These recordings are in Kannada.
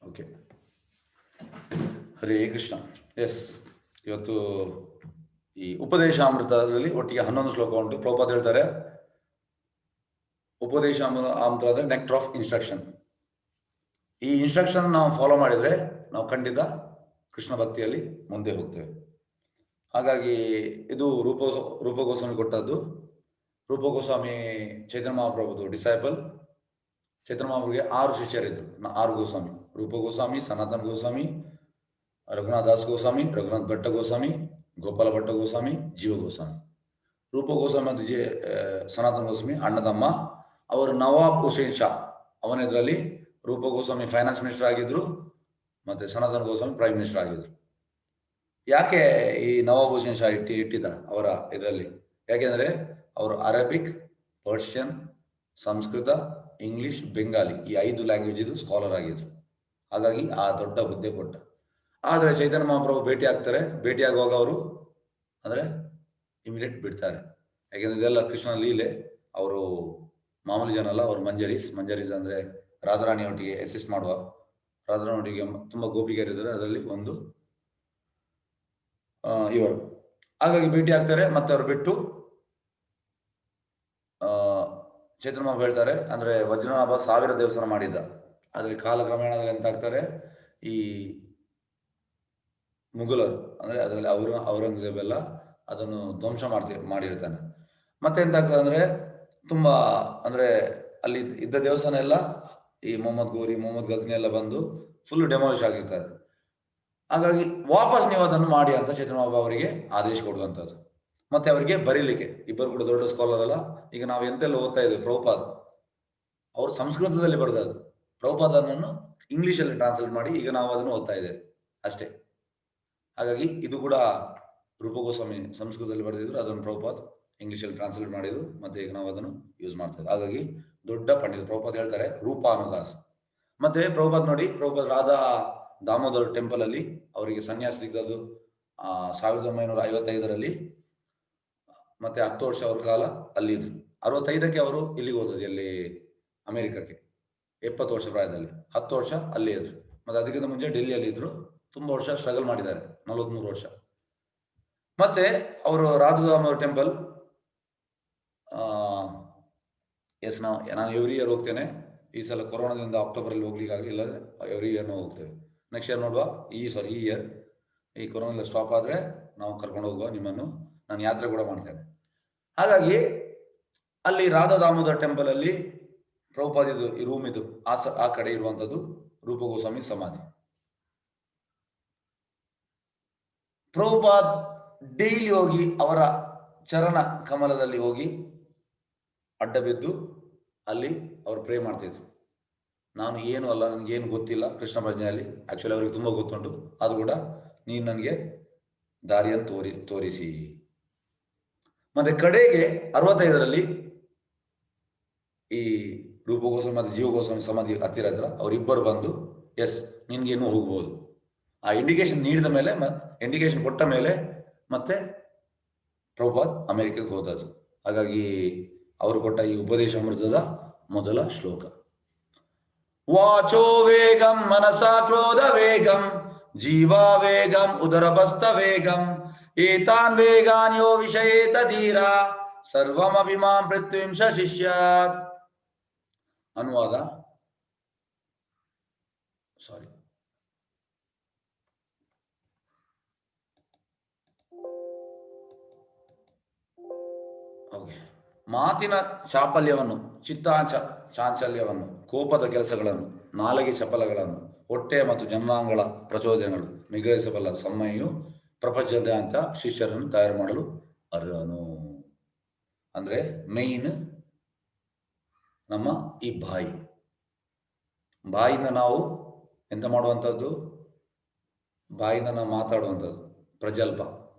ಓಕೆ, ಹರೇ ಕೃಷ್ಣ. ಎಸ್, ಇವತ್ತು ಈ ಉಪದೇಶಾಮೃತದಲ್ಲಿ ಒಟ್ಟಿಗೆ 11 ಶ್ಲೋಕ ಉಂಟು. ಪ್ರಭುಪಾದ ಹೇಳ್ತಾರೆ, ಉಪದೇಶಾಮೃತ ನೆಕ್ಟರ್ ಆಫ್ ಇನ್ಸ್ಟ್ರಕ್ಷನ್. ಈ ಇನ್ಸ್ಟ್ರಕ್ಷನ್ ನಾವು ಫಾಲೋ ಮಾಡಿದರೆ ನಾವು ಖಂಡಿತ ಕೃಷ್ಣ ಭಕ್ತಿಯಲ್ಲಿ ಮುಂದೆ ಹೋಗ್ತೇವೆ. ಹಾಗಾಗಿ ಇದು ರೂಪ ಗೋಸ್ವಾಮಿ ಕೊಟ್ಟದ್ದು. ರೂಪ ಗೋಸ್ವಾಮಿ ಚೈತನ್ಯ ಮಹಾಪ್ರಭುದು ಡಿಸೈಪಲ್. ಚೈತನ್ಯ ಮಹಾಪ್ರಭುಗೆ 6 ಶಿಷ್ಯರಿದ್ರು, 6 ಗೋಸ್ವಾಮಿ: ರೂಪ ಗೋಸ್ವಾಮಿ, ಸನಾತನ ಗೋಸ್ವಾಮಿ, ರಘುನಾಥ ದಾಸ್ ಗೋಸ್ವಾಮಿ, ರಘುನಾಥ್ ಭಟ್ಟ ಗೋಸ್ವಾಮಿ, ಗೋಪಾಲ ಭಟ್ಟ ಗೋಸ್ವಾಮಿ, ಜೀವ ಗೋಸ್ವಾಮಿ. ರೂಪ ಗೋಸ್ವಾಮಿ ಮತ್ತು ಸನಾತನ ಗೋಸ್ವಾಮಿ ಅಣ್ಣ ತಮ್ಮ. ಅವರು ನವಾಬ್ ಹುಸೇನ್ ಶಾ ಅವನೆದರಲ್ಲಿ ರೂಪ ಗೋಸ್ವಾಮಿ ಫೈನಾನ್ಸ್ ಮಿನಿಸ್ಟರ್ ಆಗಿದ್ರು, ಮತ್ತೆ ಸನಾತನ ಗೋಸ್ವಾಮಿ ಪ್ರೈಮ್ ಮಿನಿಸ್ಟರ್ ಆಗಿದ್ರು. ಯಾಕೆ ಈ ನವಾಬ್ ಹುಸೇನ್ ಶಾ ಇಟ್ಟಿದ್ದ ಅವರ ಇದರಲ್ಲಿ? ಯಾಕೆಂದ್ರೆ ಅವರು Arabic, Persian, Sanskrit, English, Bengali ಈ 5 ಲ್ಯಾಂಗ್ವೇಜ್ ಇದು ಸ್ಕಾಲರ್ ಆಗಿದ್ರು. ಹಾಗಾಗಿ ಆ ದೊಡ್ಡ ಹುದ್ದೆ ಕೊಟ್ಟ. ಆದರೆ ಚೈತನ್ಯ ಮಹಾಪ್ರಭು ಭೇಟಿಯಾಗುವಾಗ ಅವರು ಅಂದರೆ ಇಮಿಡಿಯೇಟ್ ಬಿಡ್ತಾರೆ. ಯಾಕೆಂದ್ರೆ ಇದೆಲ್ಲ ಕೃಷ್ಣನ ಲೀಲೆ. ಅವರು ಮಾಮೂಲಿ ಜನ ಅಲ್ಲ, ಅವರು ಮಂಜರೀಸ್ ಅಂದರೆ ರಾಧಾರಾಣಿಯೊಟ್ಟಿಗೆ ಅಸಿಸ್ಟ್ ಮಾಡುವ, ರಾಧಾರಾಣಿಯೊಟ್ಟಿಗೆ ತುಂಬ ಗೋಪಿಗೆಯರಿದ್ದಾರೆ, ಅದರಲ್ಲಿ ಒಂದು ಇವರು. ಹಾಗಾಗಿ ಭೇಟಿ ಆಗ್ತಾರೆ. ಮತ್ತೆ ಅವರು ಬಿಟ್ಟು ಚೈತನ್ಯ ಮಹಾಪ್ರಭು ಹೇಳ್ತಾರೆ, ಅಂದರೆ ವಜ್ರನಾಭ 1000 ದೇವಸ್ಥಾನ ಮಾಡಿದ್ದ. ಆದರೆ ಕಾಲಕ್ರಮೇಣದಲ್ಲಿ ಎಂತಾಗ್ತಾರೆ, ಈ ಮುಘಲರು ಅಂದರೆ ಅದರಲ್ಲಿ ಔರಂಗಜೇಬ್ ಎಲ್ಲ ಅದನ್ನು ಧ್ವಂಸ ಮಾಡಿರ್ತಾನೆ. ಮತ್ತೆ ಎಂತಾಗ್ತದೆ ಅಂದರೆ ತುಂಬ ಅಂದರೆ ಅಲ್ಲಿ ಇದ್ದ ದೇವಸ್ಥಾನ ಎಲ್ಲ ಈ ಮೊಹಮ್ಮದ್ ಗಜ್ನಿ ಎಲ್ಲ ಬಂದು ಫುಲ್ ಡೆಮಾಲಿಷ್ ಆಗಿರ್ತಾರೆ. ಹಾಗಾಗಿ ವಾಪಸ್ ನೀವು ಅದನ್ನು ಮಾಡಿ ಅಂತ ಚೈತನ್ಯ ಮಹಾಪ್ರಭು ಅವರಿಗೆ ಆದೇಶ ಕೊಡುವಂಥದ್ದು. ಮತ್ತೆ ಅವರಿಗೆ ಬರೀಲಿಕ್ಕೆ, ಇಬ್ಬರು ಕೂಡ ದೊಡ್ಡ ಸ್ಕಾಲರ್ ಅಲ್ಲ. ಈಗ ನಾವು ಎಂತೆಲ್ಲ ಓದ್ತಾ ಇದ್ದೇವೆ, ಪ್ರಭುಪಾದ ಅವರು ಸಂಸ್ಕೃತದಲ್ಲಿ ಬರೆದದ್ದು, ಪ್ರಭುಪಾದ ಅದನ್ನು ಇಂಗ್ಲಿಷಲ್ಲಿ ಟ್ರಾನ್ಸ್ಲೇಟ್ ಮಾಡಿ ಈಗ ನಾವು ಅದನ್ನು ಓದ್ತಾ ಇದ್ದೇವೆ ಅಷ್ಟೇ. ಹಾಗಾಗಿ ಇದು ಕೂಡ ರೂಪ ಗೋಸ್ವಾಮಿ ಸಂಸ್ಕೃತದಲ್ಲಿ ಬರೆದಿದ್ರು, ಅದನ್ನು ಪ್ರಭುಪಾದ್ ಇಂಗ್ಲಿಷಲ್ಲಿ ಟ್ರಾನ್ಸ್ಲೇಟ್ ಮಾಡಿದ್ರು, ಮತ್ತೆ ಈಗ ನಾವು ಅದನ್ನು ಯೂಸ್ ಮಾಡ್ತೇವೆ. ಹಾಗಾಗಿ ದೊಡ್ಡ ಪಂಡಿತ. ಪ್ರಭುಪಾದ್ ಹೇಳ್ತಾರೆ ರೂಪಾನುದಾಸ್. ಮತ್ತೆ ಪ್ರಭುಪಾದ್ ನೋಡಿ, ಪ್ರಭುಪಾದ್ ರಾಧಾ ದಾಮೋದರ್ ಟೆಂಪಲ್ ಅಲ್ಲಿ ಅವರಿಗೆ ಸನ್ಯಾಸ ಸಿಗ್ದದ್ದು 1955ರಲ್ಲಿ. ಮತ್ತೆ 10 ವರ್ಷ ಅವ್ರ ಕಾಲ ಅಲ್ಲಿದ್ರು. 65ಕ್ಕೆ ಅವರು ಇಲ್ಲಿಗೆ ಹೋದದ್ದು, ಎಲ್ಲಿ ಅಮೆರಿಕಕ್ಕೆ. 70 ವರ್ಷ ಪ್ರಾಯದಲ್ಲಿ 10 ವರ್ಷ ಅಲ್ಲೇ ಇದ್ರು. ಮತ್ತೆ ಅದಕ್ಕಿಂತ ಮುಂಚೆ ಡೆಲ್ಲಿಯಲ್ಲಿ ಇದ್ರು. ತುಂಬ ವರ್ಷ ಸ್ಟ್ರಗಲ್ ಮಾಡಿದ್ದಾರೆ, 43 ವರ್ಷ. ಮತ್ತೆ ಅವರು ರಾಧಾದಾಮೋದರ್ ಟೆಂಪಲ್ ಎಸ್, ನಾನು ಎವ್ರಿ ಇಯರ್ ಹೋಗ್ತೇನೆ. ಈ ಸಲ ಕೊರೋನಾದಿಂದ ಅಕ್ಟೋಬರಲ್ಲಿ ಹೋಗ್ಲಿಕ್ಕೆ ಆಗಿಲ್ಲ, ಎವ್ರಿ ಇಯರ್ ನಾವು ಹೋಗ್ತೇವೆ. ನೆಕ್ಸ್ಟ್ ಇಯರ್ ನೋಡುವ. ಈ ಇಯರ್ ಈ ಕೊರೋನಾ ಸ್ಟಾಪ್ ಆದರೆ ನಾವು ಕರ್ಕೊಂಡು ಹೋಗುವ ನಿಮ್ಮನ್ನು. ನಾನು ಯಾತ್ರೆ ಕೂಡ ಮಾಡ್ತೇನೆ. ಹಾಗಾಗಿ ಅಲ್ಲಿ ರಾಧಾ ದಾಮೋದರ್ ಟೆಂಪಲ್ ಅಲ್ಲಿ ಪ್ರಭುಪಾದಿದು ಈ ರೂಮ್ ಇದು, ಆ ಕಡೆ ಇರುವಂಥದ್ದು ರೂಪ ಗೋಸ್ವಾಮಿ ಸಮಾಧಿ. ಪ್ರಭುಪಾದ್ ಡೈಲಿ ಹೋಗಿ ಅವರ ಚರಣ ಕಮಲದಲ್ಲಿ ಹೋಗಿ ಅಡ್ಡ ಬಿದ್ದು ಅಲ್ಲಿ ಅವರು ಪ್ರೇ ಮಾಡ್ತಿದ್ರು. ನಾನು ಏನು ಅಲ್ಲ, ನನಗೇನು ಗೊತ್ತಿಲ್ಲ ಕೃಷ್ಣ ಪ್ರಜ್ಞೆಯಲ್ಲಿ. ಆ್ಯಕ್ಚುಲಿ ಅವ್ರಿಗೆ ತುಂಬ ಗೊತ್ತುಂಟು. ಅದು ಕೂಡ ನೀನು ನನಗೆ ದಾರಿಯನ್ನು ತೋರಿಸಿ. ಮತ್ತೆ ಕಡೆಗೆ 65ರಲ್ಲಿ ಈ ರೂಪ ಗೋಸ್ವಾಮಿ ಮತ್ತು ಜೀವ ಗೋಸ್ವಾಮಿ ಸಮಾಧಿ ಹತ್ತಿರ ಅವರಿಬ್ಬರು ಬಂದು, ಎಸ್ ನಿನ್ಗೇನು ಹೋಗ್ಬೋದು, ಆ ಇಂಡಿಕೇಶನ್ ನೀಡಿದ ಮೇಲೆ, ಇಂಡಿಕೇಶನ್ ಕೊಟ್ಟ ಮೇಲೆ ಮತ್ತೆ ಪ್ರಭುಪಾದ್ ಅಮೆರಿಕಕ್ಕೆ ಹೋದದ್ದು. ಹಾಗಾಗಿ ಅವರು ಕೊಟ್ಟ ಈ ಉಪದೇಶಾಮೃತದ ಮೊದಲ ಶ್ಲೋಕ: ವಾಚೋ ವೇಗಂ ಮನಸಾ ಕ್ರೋಧ ವೇಗಂ ಜೀವಾ ವೇಗಂ ಉದರಪಸ್ಥ ವೇಗಂ ಏತಾನ್ ವೇಗಾನ್ ಯೋ ವಿಷಯೇತ ಧೀರ ಸರ್ವಮಪಿ ಮಾಂ ಪೃಥ್ವೀಂ ಶಿಷ್ಯಾತ್. ಅನುವಾದ. ಮಾತಿನ ಚಾಪಲ್ಯವನ್ನು, ಚಾಂಚಲ್ಯವನ್ನು, ಕೋಪದ ಕೆಲಸಗಳನ್ನು, ನಾಲಿಗೆ ಚಪಲಗಳನ್ನು, ಹೊಟ್ಟೆ ಮತ್ತು ಜನಾಂಗಗಳ ಪ್ರಚೋದನೆಗಳು ನಿಗ್ರಹಿಸಬಲ್ಲ ಸಮಯು ಪ್ರಪಂಚದಾದ್ಯಂತ ಶಿಷ್ಯರನ್ನು ತಯಾರು ಮಾಡಲು ಅರ್ಹನು. ಅಂದ್ರೆ ಮೇಯ್ನ್ ನಮ್ಮ ಈ ಬಾಯಿಂದ ನಾವು ಎಂತ ಮಾಡುವಂಥದ್ದು, ಬಾಯಿಂದ ನಾವು ಮಾತಾಡುವಂಥದ್ದು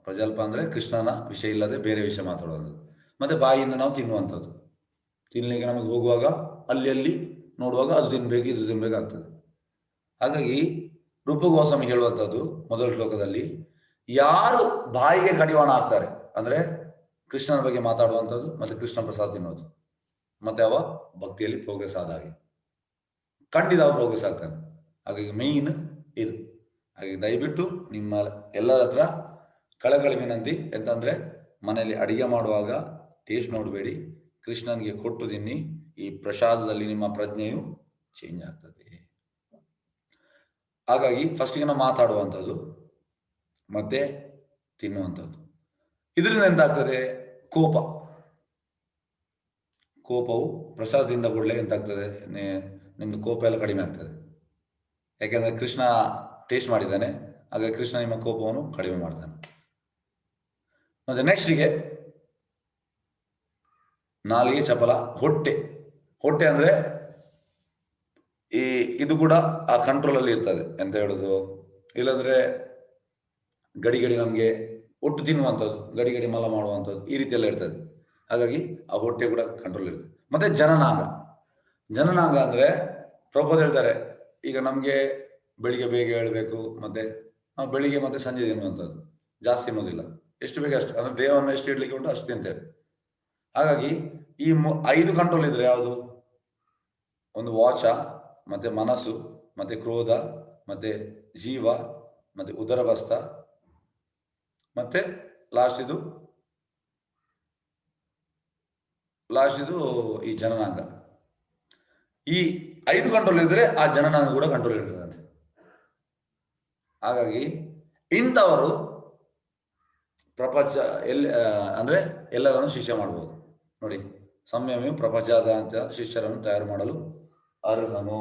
ಪ್ರಜಲ್ಪ ಅಂದರೆ ಕೃಷ್ಣನ ವಿಷಯ ಇಲ್ಲದೆ ಬೇರೆ ವಿಷಯ ಮಾತಾಡುವಂಥದ್ದು. ಮತ್ತೆ ಬಾಯಿಯಿಂದ ನಾವು ತಿನ್ನುವಂಥದ್ದು. ತಿನ್ನಲಿಕ್ಕೆ ನಮಗೆ ಹೋಗುವಾಗ ಅಲ್ಲಿ ನೋಡುವಾಗ ಅದು ತಿನ್ಬೇಕು, ಇದು ತಿನ್ಬೇಕಾಗ್ತದೆ. ಹಾಗಾಗಿ ರೂಪ ಗೋಸ್ವಾಮಿ ಹೇಳುವಂಥದ್ದು ಮೊದಲ ಶ್ಲೋಕದಲ್ಲಿ, ಯಾರು ಬಾಯಿಗೆ ಕಡಿವಾಣ ಹಾಕ್ತಾರೆ ಅಂದರೆ ಕೃಷ್ಣನ ಬಗ್ಗೆ ಮಾತಾಡುವಂಥದ್ದು ಮತ್ತೆ ಕೃಷ್ಣ ಪ್ರಸಾದ ತಿನ್ನೋದು, ಮತ್ತೆ ಅವ ಭಕ್ತಿಯಲ್ಲಿ ಪ್ರೋಗ್ರೆಸ್ ಆದ ಹಾಗೆ ಖಂಡಿತ ಅವ ಪ್ರೋಗ್ರೆಸ್ ಆಗ್ತಾನೆ. ಹಾಗಾಗಿ ಮೇಯ್ನ್ ಇದು. ಹಾಗೆ ದಯವಿಟ್ಟು ನಿಮ್ಮ ಎಲ್ಲರ ಹತ್ರ ಕಳಕಳಿ ವಿನಂತಿ ಎಂತಂದ್ರೆ, ಮನೆಯಲ್ಲಿ ಅಡಿಗೆ ಮಾಡುವಾಗ ಟೇಸ್ಟ್ ನೋಡಬೇಡಿ, ಕೃಷ್ಣನಿಗೆ ಕೊಟ್ಟು ತಿನ್ನಿ. ಈ ಪ್ರಸಾದದಲ್ಲಿ ನಿಮ್ಮ ಪ್ರಜ್ಞೆಯು ಚೇಂಜ್ ಆಗ್ತದೆ. ಹಾಗಾಗಿ ಫಸ್ಟಿಗೆ ನಾವು ಮಾತಾಡುವಂಥದ್ದು ಮತ್ತೆ ತಿನ್ನುವಂಥದ್ದು. ಇದರಿಂದ ಎಂತಾಗ್ತದೆ, ಕೋಪವು ಪ್ರಸಾದದಿಂದ ಕೂಡಲೇ ಎಂತಾಗ್ತದೆ, ನಿಮ್ದು ಕೋಪ ಎಲ್ಲ ಕಡಿಮೆ ಆಗ್ತದೆ. ಯಾಕೆಂದ್ರೆ ಕೃಷ್ಣ ಟೇಸ್ಟ್ ಮಾಡಿದ್ದಾನೆ, ಹಾಗಾಗಿ ಕೃಷ್ಣ ನಿಮ್ಮ ಕೋಪವನ್ನು ಕಡಿಮೆ ಮಾಡ್ತಾನೆ. ಮತ್ತೆ ನೆಕ್ಸ್ಟಿಗೆ ನಾಲಿಗೆ ಚಪಲ, ಹೊಟ್ಟೆ ಅಂದ್ರೆ ಇದು ಕೂಡ ಆ ಕಂಟ್ರೋಲ್ ಅಲ್ಲಿ ಇರ್ತದೆ. ಎಂತ ಹೇಳುದು, ಇಲ್ಲಂದ್ರೆ ಗಡಿ ನಮ್ಗೆ ಒಟ್ಟು ತಿನ್ನುವಂಥದ್ದು, ಗಡಿ ಮಲ ಮಾಡುವಂಥದ್ದು, ಈ ರೀತಿ ಎಲ್ಲ ಇರ್ತದೆ. ಹಾಗಾಗಿ ಆ ಹೊಟ್ಟೆ ಕೂಡ ಕಂಟ್ರೋಲ್ ಇರ್ತದೆ. ಮತ್ತೆ ಜನನಾಂಗ ಅಂದ್ರೆ ಪ್ರಭುಪಾದ ಹೇಳ್ತಾರೆ, ಈಗ ನಮ್ಗೆ ಬೆಳಿಗ್ಗೆ ಬೇಗ ಹೇಳ್ಬೇಕು, ಮತ್ತೆ ನಾವು ಬೆಳಿಗ್ಗೆ ಮತ್ತೆ ಸಂಜೆ ತಿನ್ನುವಂಥದ್ದು, ಜಾಸ್ತಿ ತಿನ್ನೋದಿಲ್ಲ, ಎಷ್ಟು ಬೇಗ ಅಷ್ಟು, ಅಂದ್ರೆ ದೇಹವನ್ನು ಎಷ್ಟು ಇಡ್ಲಿಕ್ಕೆ ಉಂಟು ಅಷ್ಟು ತಿಂತೇವೆ. ಹಾಗಾಗಿ ಈ 5 ಕಂಟ್ರೋಲ್ ಇದ್ರೆ ಯಾವುದು, ಒಂದು ವಾಚ, ಮತ್ತೆ ಮನಸ್ಸು, ಮತ್ತೆ ಕ್ರೋಧ, ಮತ್ತೆ ಜೀವ, ಮತ್ತೆ ಉದರಬಸ್ತ, ಮತ್ತೆ ಲಾಸ್ಟ್ ಇದು ಈ ಜನನಾಂಗ. ಈ 5 ಕಂಟ್ರೋಲ್ ಇದ್ರೆ ಆ ಜನನಾಂಗ ಕೂಡ ಕಂಟ್ರೋಲ್ ಇರ್ತದೆ. ಹಾಗಾಗಿ ಇಂಥವರು ಪ್ರಪಂಚ ಅಂದ್ರೆ ಎಲ್ಲರನ್ನು ಶಿಷ್ಯ ಮಾಡ್ಬೋದು ನೋಡಿ. ಸಂಯಮಿಯು ಪ್ರಪಂಚದಾದ್ಯಂತ ಶಿಷ್ಯರನ್ನು ತಯಾರು ಮಾಡಲು ಅರ್ಹನು.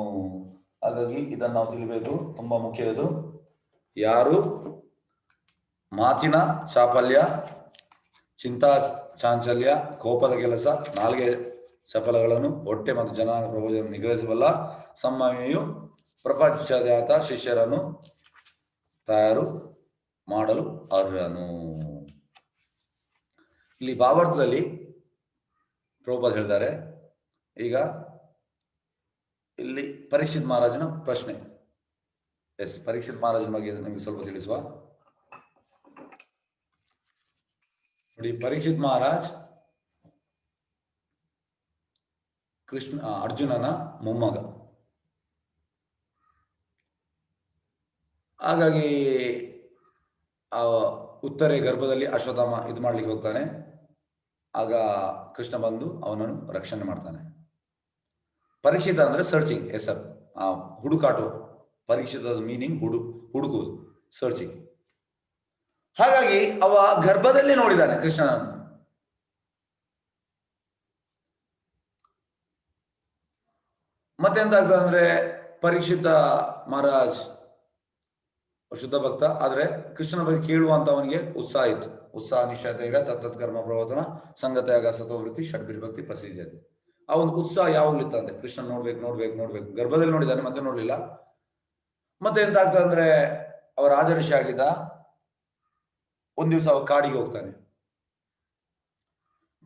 ಹಾಗಾಗಿ ಇದನ್ನು ನಾವು ತಿಳಿಬೇಕು, ತುಂಬಾ ಮುಖ್ಯ ಇದು. ಯಾರು ಮಾತಿನ ಚಾಪಲ್ಯ, ಚಿಂತಾ ಚಾಂಚಲ್ಯ, ಕೋಪದ ಕೆಲಸ, ನಾಲ್ಗೆ ಚಪಲಗಳನ್ನು, ಹೊಟ್ಟೆ ಮತ್ತು ಜನಾಂಗ ಪ್ರಭುತ್ವವನ್ನು ನಿಗ್ರಹಿಸಬಲ್ಲ ಸಂಯಮಿಯು ಪ್ರಪಂಚದಾದ್ಯಂತ ಶಿಷ್ಯರನ್ನು ತಯಾರು ಮಾಡಲು ಅರ್ಹನು. ಇಲ್ಲಿ ಭಾವಾರ್ಥದಲ್ಲಿ ಪ್ರಭುಪಾದ ಹೇಳ್ತಾರೆ. ಈಗ ಇಲ್ಲಿ ಪರೀಕ್ಷಿತ್ ಮಹಾರಾಜನ ಪ್ರಶ್ನೆ. ಪರೀಕ್ಷಿತ್ ಮಹಾರಾಜನ ಬಗ್ಗೆ ನಿಮಗೆ ಸ್ವಲ್ಪ ತಿಳಿಸುವ. ನೋಡಿ, ಪರೀಕ್ಷಿತ್ ಮಹಾರಾಜ್ ಅರ್ಜುನನ ಮೊಮ್ಮಗ. ಹಾಗಾಗಿ ಆ ಉತ್ತರೆ ಗರ್ಭದಲ್ಲಿ ಅಶ್ವತ್ಥಾಮ ಇದು ಮಾಡ್ಲಿಕ್ಕೆ ಹೋಗ್ತಾನೆ. ಆಗ ಕೃಷ್ಣ ಬಂದು ಅವನನ್ನು ರಕ್ಷಣೆ ಮಾಡ್ತಾನೆ. ಪರೀಕ್ಷಿತ ಅಂದ್ರೆ ಸರ್ಚಿಂಗ್, ಹೆಸರು, ಆ ಹುಡುಕಾಟು. ಪರೀಕ್ಷಿತದ ಮೀನಿಂಗ್ ಹುಡುಕುವುದು, ಸರ್ಚಿಂಗ್. ಹಾಗಾಗಿ ಅವ ಗರ್ಭದಲ್ಲಿ ನೋಡಿದ್ದಾನೆ ಕೃಷ್ಣನನ್ನು. ಮತ್ತೆಂತಾಗ್ತದೆ ಅಂದ್ರೆ, ಪರೀಕ್ಷಿತ ಮಹಾರಾಜ್ ಶುದ್ಧ ಭಕ್ತ, ಆದ್ರೆ ಕೃಷ್ಣನ ಬಗ್ಗೆ ಕೇಳುವಂತ ಅವನಿಗೆ ಉತ್ಸಾಹ ಇತ್ತು. ಉತ್ಸಾಹ ನಿಶ್ಚಯ ತತ್ತತ್ ಕರ್ಮ ಪ್ರವರ್ತನ ಸಂಗತ್ಯಾಗ ಸತ್ವವೃತ್ತಿ ಷಡ್ಭಿರ್ಭಕ್ತಿ ಪ್ರಸಿದ್ಧಿ. ಆ ಒಂದು ಉತ್ಸಾಹ ಯಾವಾಗ್ಲಿತ್ತು ಅಂದ್ರೆ, ಕೃಷ್ಣ ನೋಡ್ಬೇಕು. ಗರ್ಭದಲ್ಲಿ ನೋಡಿದ್ದಾನೆ, ಮತ್ತೆ ನೋಡ್ಲಿಲ್ಲ. ಮತ್ತೆ ಎಂತ ಆಗ್ತದೆ ಅಂದ್ರೆ, ಅವ ರಾಜಋಷಿ ಆಗಿದ್ದ. ಒಂದ್ ದಿವಸ ಅವ ಕಾಡಿಗೆ ಹೋಗ್ತಾನೆ.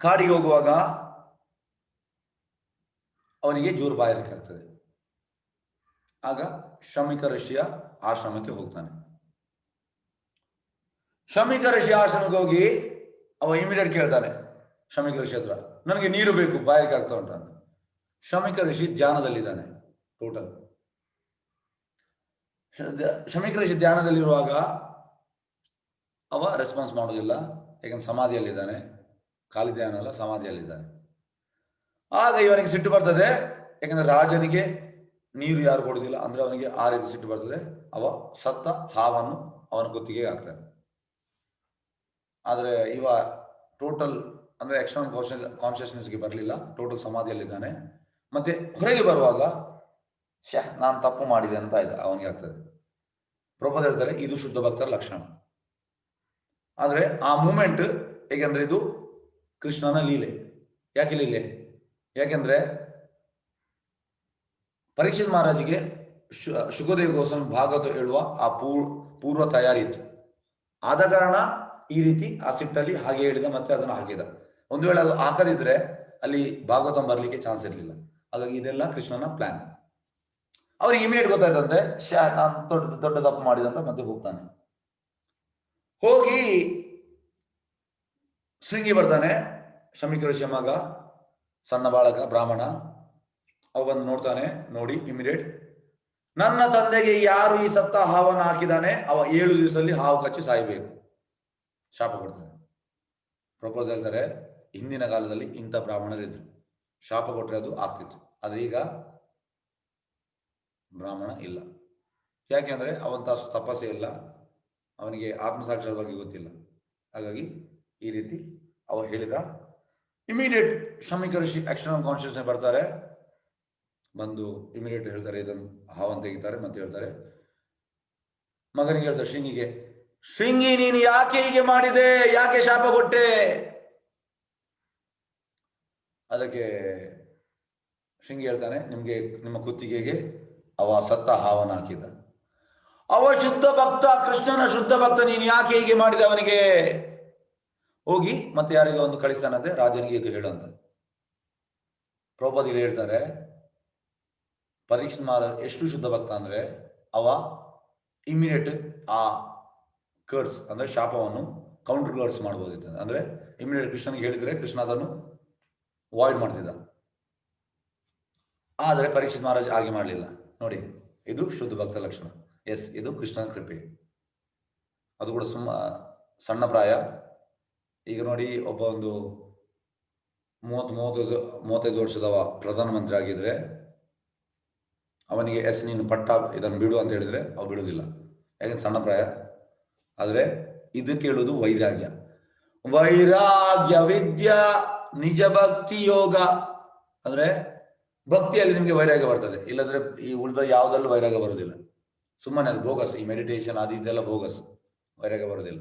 ಕಾಡಿಗೆ ಹೋಗುವಾಗ ಅವನಿಗೆ ಜೋರು ಬಾಯಾರಿಕೆ ಆಗ್ತದೆ. ಆಗ ಶ್ರಮಿಕ ಋಷಿಯ ಆಶ್ರಮಕ್ಕೆ ಹೋಗ್ತಾನೆ. ಶ್ರಮಿಕ ಋಷಿ ಆಶ್ರಮಕ್ಕೆ ಹೋಗಿ ಅವ ಇಮಿಡಿಯೇಟ್ ಕೇಳ್ತಾನೆ ಶ್ರಮಿಕ ಋಷಿ ಹತ್ರ, ನನಗೆ ನೀರು ಬೇಕು, ಬಾಯಾರಿಕೆ ಆಗ್ತಾ ಉಂಟ. ಶ್ರಮಿಕ ಋಷಿ ಧ್ಯಾನದಲ್ಲಿದ್ದಾನೆ. ಟೋಟಲ್ ಶ್ರಮಿಕ ಋಷಿ ಧ್ಯಾನದಲ್ಲಿರುವಾಗ ಅವ ರೆಸ್ಪಾನ್ಸ್ ಮಾಡೋದಿಲ್ಲ, ಯಾಕಂದ್ರೆ ಸಮಾಧಿಯಲ್ಲಿದ್ದಾನೆ. ಖಾಲಿ ಧ್ಯಾನ ಅಲ್ಲ, ಸಮಾಧಿಯಲ್ಲಿದ್ದಾನೆ. ಆಗ ಇವನಿಗೆ ಸಿಟ್ಟು ಬರ್ತದೆ, ಯಾಕಂದ್ರೆ ರಾಜನಿಗೆ ನೀರು ಯಾರು ಕೊಡುದಿಲ್ಲ ಅಂದ್ರೆ ಅವನಿಗೆ ಆ ರೀತಿ ಸಿಟ್ಟು ಬರ್ತದೆ. ಅವ ಸತ್ತ ಹಾವನ್ನು ಅವನ ಕುತ್ತಿಗೆಗೆ ಹಾಕ್ತಾನೆ. ಆದ್ರೆ ಇವ ಟೋಟಲ್ ಅಂದ್ರೆ ಎಕ್ಸ್ಟರ್ನಲ್ ಕಾನ್ಶಿಯಸ್ನೆಸ್ಗೆ ಬರಲಿಲ್ಲ, ಟೋಟಲ್ ಸಮಾಧಿಯಲ್ಲಿದ್ದಾನೆ. ಮತ್ತೆ ಹೊರಗೆ ಬರುವಾಗ ನಾನು ತಪ್ಪು ಮಾಡಿದೆ ಅಂತ ಆಯ್ತು ಅವನಿಗೆ ಆಗ್ತದೆ. ಪ್ರಭುಪಾದ ಹೇಳ್ತಾರೆ, ಇದು ಶುದ್ಧ ಭಕ್ತರ ಲಕ್ಷಣ. ಆದ್ರೆ ಆ ಮೂಮೆಂಟ್, ಹೇಗೆಂದ್ರೆ ಇದು ಕೃಷ್ಣನ ಲೀಲೆ. ಯಾಕೆ ಲೀಲೆ? ಯಾಕೆಂದ್ರೆ ಪರೀಕ್ಷಿತ್ ಮಹಾರಾಜಿಗೆ ಶುಕದೇವ ಗೋಸ್ವಾಮಿ ಭಾಗವತ ಹೇಳುವ ಆ ಪೂರ್ವ ತಯಾರಿ ಇತ್ತು. ಆದ ಕಾರಣ ಈ ರೀತಿ ಆ ಸಿಟ್ಟಲ್ಲಿ ಹಾಗೆ ಹೇಳಿದ, ಮತ್ತೆ ಅದನ್ನು ಹಾಕಿದ. ಒಂದು ವೇಳೆ ಅದು ಹಾಕದಿದ್ರೆ ಅಲ್ಲಿ ಭಾಗವತ ಬರಲಿಕ್ಕೆ ಚಾನ್ಸ್ ಇರಲಿಲ್ಲ. ಹಾಗಾಗಿ ಇದೆಲ್ಲ ಕೃಷ್ಣನ ಪ್ಲಾನ್. ಅವ್ರಿಗೆ ಇಮಿಡಿಯೇಟ್ ಗೊತ್ತಾಯ್ತಂತೆ, ನಾನು ದೊಡ್ಡ ತಪ್ಪು ಮಾಡಿದಂತ. ಮತ್ತೆ ಹೋಗ್ತಾನೆ. ಹೋಗಿ ಶೃಂಗಿ ಬರ್ತಾನೆ. ಶ್ರಮಿಕ ಋಷಿಯ ಮಗ, ಸಣ್ಣ ಬಾಳಕ, ಬ್ರಾಹ್ಮಣ. ಅವ ಬಂದು ನೋಡ್ತಾನೆ. ನೋಡಿ ಇಮಿಡಿಯೇಟ್ ನನ್ನ ತಂದೆಗೆ ಯಾರು ಈ ಸತ್ತ ಹಾವನ್ನು ಹಾಕಿದಾನೆ ಅವ 7 ದಿವಸದಲ್ಲಿ ಹಾವು ಕಚ್ಚಿ ಸಾಯಬೇಕು, ಶಾಪ ಕೊಡ್ತಾನೆ. ಪ್ರಪೋಸ್ ಹೇಳ್ತಾರೆ, ಹಿಂದಿನ ಕಾಲದಲ್ಲಿ ಇಂಥ ಬ್ರಾಹ್ಮಣರಿದ್ರು, ಶಾಪ ಕೊಟ್ಟರೆ ಅದು ಆಗ್ತಿತ್ತು. ಆದ್ರೆ ಈಗ ಬ್ರಾಹ್ಮಣ ಇಲ್ಲ. ಯಾಕೆಂದ್ರೆ ಅವಂತ ತಪಸ್ಸೆ ಇಲ್ಲ, ಅವನಿಗೆ ಆತ್ಮಸಾಕ್ಷಾತ್ ಬಗ್ಗೆ ಗೊತ್ತಿಲ್ಲ. ಹಾಗಾಗಿ ಈ ರೀತಿ ಅವ ಹೇಳಿದ. ಇಮಿಡಿಯೇಟ್ ಶಮಿಕ ಋಷಿ ಎಕ್ಸ್ಟರ್ನಲ್ ಕಾನ್ಶಿಯಸ್ನೆಸ್ ಬರ್ತಾರೆ, ಬಂದು ಇಮಿಡಿಯೇಟ್ ಹೇಳ್ತಾರೆ, ಇದನ್ನು ಹಾವನ್ನು ತೆಗಿತಾರೆ. ಮತ್ತೆ ಹೇಳ್ತಾರೆ, ಮಗನಿಗೆ ಹೇಳ್ತಾರೆ, ಶೃಂಗಿಗೆ, ಶೃಂಗಿ ನೀನು ಯಾಕೆ ಹೀಗೆ ಮಾಡಿದೆ, ಯಾಕೆ ಶಾಪ ಕೊಟ್ಟೆ? ಅದಕ್ಕೆ ಶೃಂಗಿ ಹೇಳ್ತಾನೆ, ನಿಮ್ಮ ಕುತ್ತಿಗೆಗೆ ಅವ ಸತ್ತ ಹಾವನ್ನು ಹಾಕಿದ. ಅವ ಶುದ್ಧ ಭಕ್ತ, ಕೃಷ್ಣನ ಶುದ್ಧ ಭಕ್ತ, ನೀನು ಯಾಕೆ ಹೀಗೆ ಮಾಡಿದೆ ಅವನಿಗೆ? ಹೋಗಿ ಮತ್ತೆ ಯಾರಿಗೆ ಒಂದು ಕಳಿಸ್ತಾನಂತೆ, ರಾಜನಿಗೆ ಇದು ಹೇಳಂತ. ಪ್ರಭುಪಾದ ಹೇಳ್ತಾರೆ, ಪರೀಕ್ಷಿತ್ ಮಹಾರಾಜ್ ಎಷ್ಟು ಶುದ್ಧ ಭಕ್ತ ಅಂದ್ರೆ ಅವ ಇಮಿಡಿಯೇಟ್ ಆ ಕರ್ಸ್ ಅಂದ್ರೆ ಶಾಪವನ್ನು ಕೌಂಟರ್ ಕರ್ಸ್ ಮಾಡಬಹುದಿತ್ತು. ಅಂದ್ರೆ ಇಮಿಡಿಯೇಟ್ ಕೃಷ್ಣನಿಗೆ ಹೇಳಿದ್ರೆ ಕೃಷ್ಣ ಅದನ್ನು ವಾಯ್ಡ್ ಮಾಡ್ತಿದ್ದ. ಆದರೆ ಪರೀಕ್ಷಿತ್ ಮಹಾರಾಜ್ ಹಾಗೆ ಮಾಡಲಿಲ್ಲ. ನೋಡಿ, ಇದು ಶುದ್ಧ ಭಕ್ತ ಲಕ್ಷಣ. ಎಸ್, ಇದು ಕೃಷ್ಣನ ಕೃಪೆ. ಅದು ಕೂಡ ಸಣ್ಣ ಪ್ರಾಯ. ಈಗ ನೋಡಿ, ಒಬ್ಬ ಒಂದು 30-35 ವರ್ಷದವ ಪ್ರಧಾನಮಂತ್ರಿ ಆಗಿದ್ರೆ ಅವನಿಗೆ ಎಸ್ ನೀನು ಪಟ್ಟ ಇದನ್ನು ಬಿಡು ಅಂತ ಹೇಳಿದ್ರೆ ಅವ ಬಿಡುವುದಿಲ್ಲ, ಯಾಕಂದ್ರೆ ಸಣ್ಣ ಪ್ರಾಯ. ಆದರೆ ಇದಕ್ಕೆ ಹೇಳುವುದು ವೈರಾಗ್ಯ. ವೈರಾಗ್ಯ ವಿದ್ಯಾ ನಿಜ ಭಕ್ತಿ ಯೋಗ. ಅಂದ್ರೆ ಭಕ್ತಿಯಲ್ಲಿ ನಿಮಗೆ ವೈರಾಗ್ಯ ಬರ್ತದೆ, ಇಲ್ಲದ್ರೆ ಈ ಉಳಿದ ಯಾವುದಲ್ಲೂ ವೈರಾಗ್ಯ ಬರುವುದಿಲ್ಲ. ಸುಮ್ಮನೆ ಅದು ಬೋಗಸ್. ಈ ಮೆಡಿಟೇಷನ್ ಅದು ಇದೆಲ್ಲ ಬೋಗಸ್, ವೈರಾಗ್ಯ ಬರುವುದಿಲ್ಲ.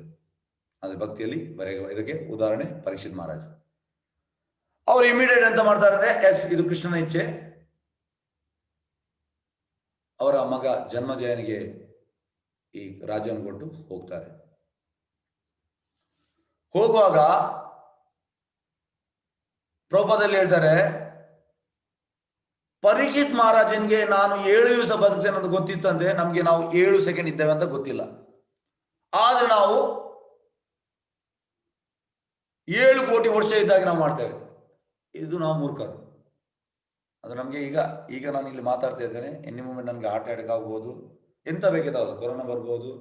ಆದ್ರೆ ಭಕ್ತಿಯಲ್ಲಿ ವೈರಾಗ್ಯ. ಇದಕ್ಕೆ ಉದಾಹರಣೆ ಪರೀಕ್ಷಿತ್ ಮಹಾರಾಜ್. ಅವರು ಇಮಿಡಿಯೇಟ್ ಅಂತ ಮಾಡ್ತಾರೆ, ಎಸ್ ಇದು ಕೃಷ್ಣನ ಇಚ್ಛೆ. ಅವರ ಮಗ ಜನ್ಮಜಯನಿಗೆ ಈ ರಾಜ್ಯವನ್ನು ಕೊಟ್ಟು ಹೋಗ್ತಾರೆ. ಹೋಗುವಾಗ ಪ್ರಭುಪಾದಲ್ಲಿ ಹೇಳ್ತಾರೆ, ಪರೀಕ್ಷಿತ್ ಮಹಾರಾಜನಿಗೆ ನಾನು 7 ದಿವಸ ಬದುಕ್ತೇನೆ ಅಂತ ಗೊತ್ತಿತ್ತಂತೆ, ನಮ್ಗೆ ನಾವು 7 ಸೆಕೆಂಡ್ ಇದ್ದೇವೆ ಅಂತ ಗೊತ್ತಿಲ್ಲ. ಆದ್ರೆ ನಾವು 7 ಕೋಟಿ ವರ್ಷ ಇದ್ದಾಗ ನಾವು ಮಾಡ್ತೇವೆ. ಇದು ನಾವು ಮೂರ್ಖರು. ಅದು ನಮಗೆ ಈಗ ನಾನು ಇಲ್ಲಿ ಮಾತಾಡ್ತಾ ಇದ್ದೇನೆ, ಎನಿ ಮೂಮೆಂಟ್ ನನಗೆ ಹಾರ್ಟ್ ಅಟ್ಯಾಕ್ ಆಗ್ಬೋದು, ಎಂತ ಬೇಕಿದ್ದಾವುದು, ಕೊರೋನಾ ಬರ್ಬೋದು,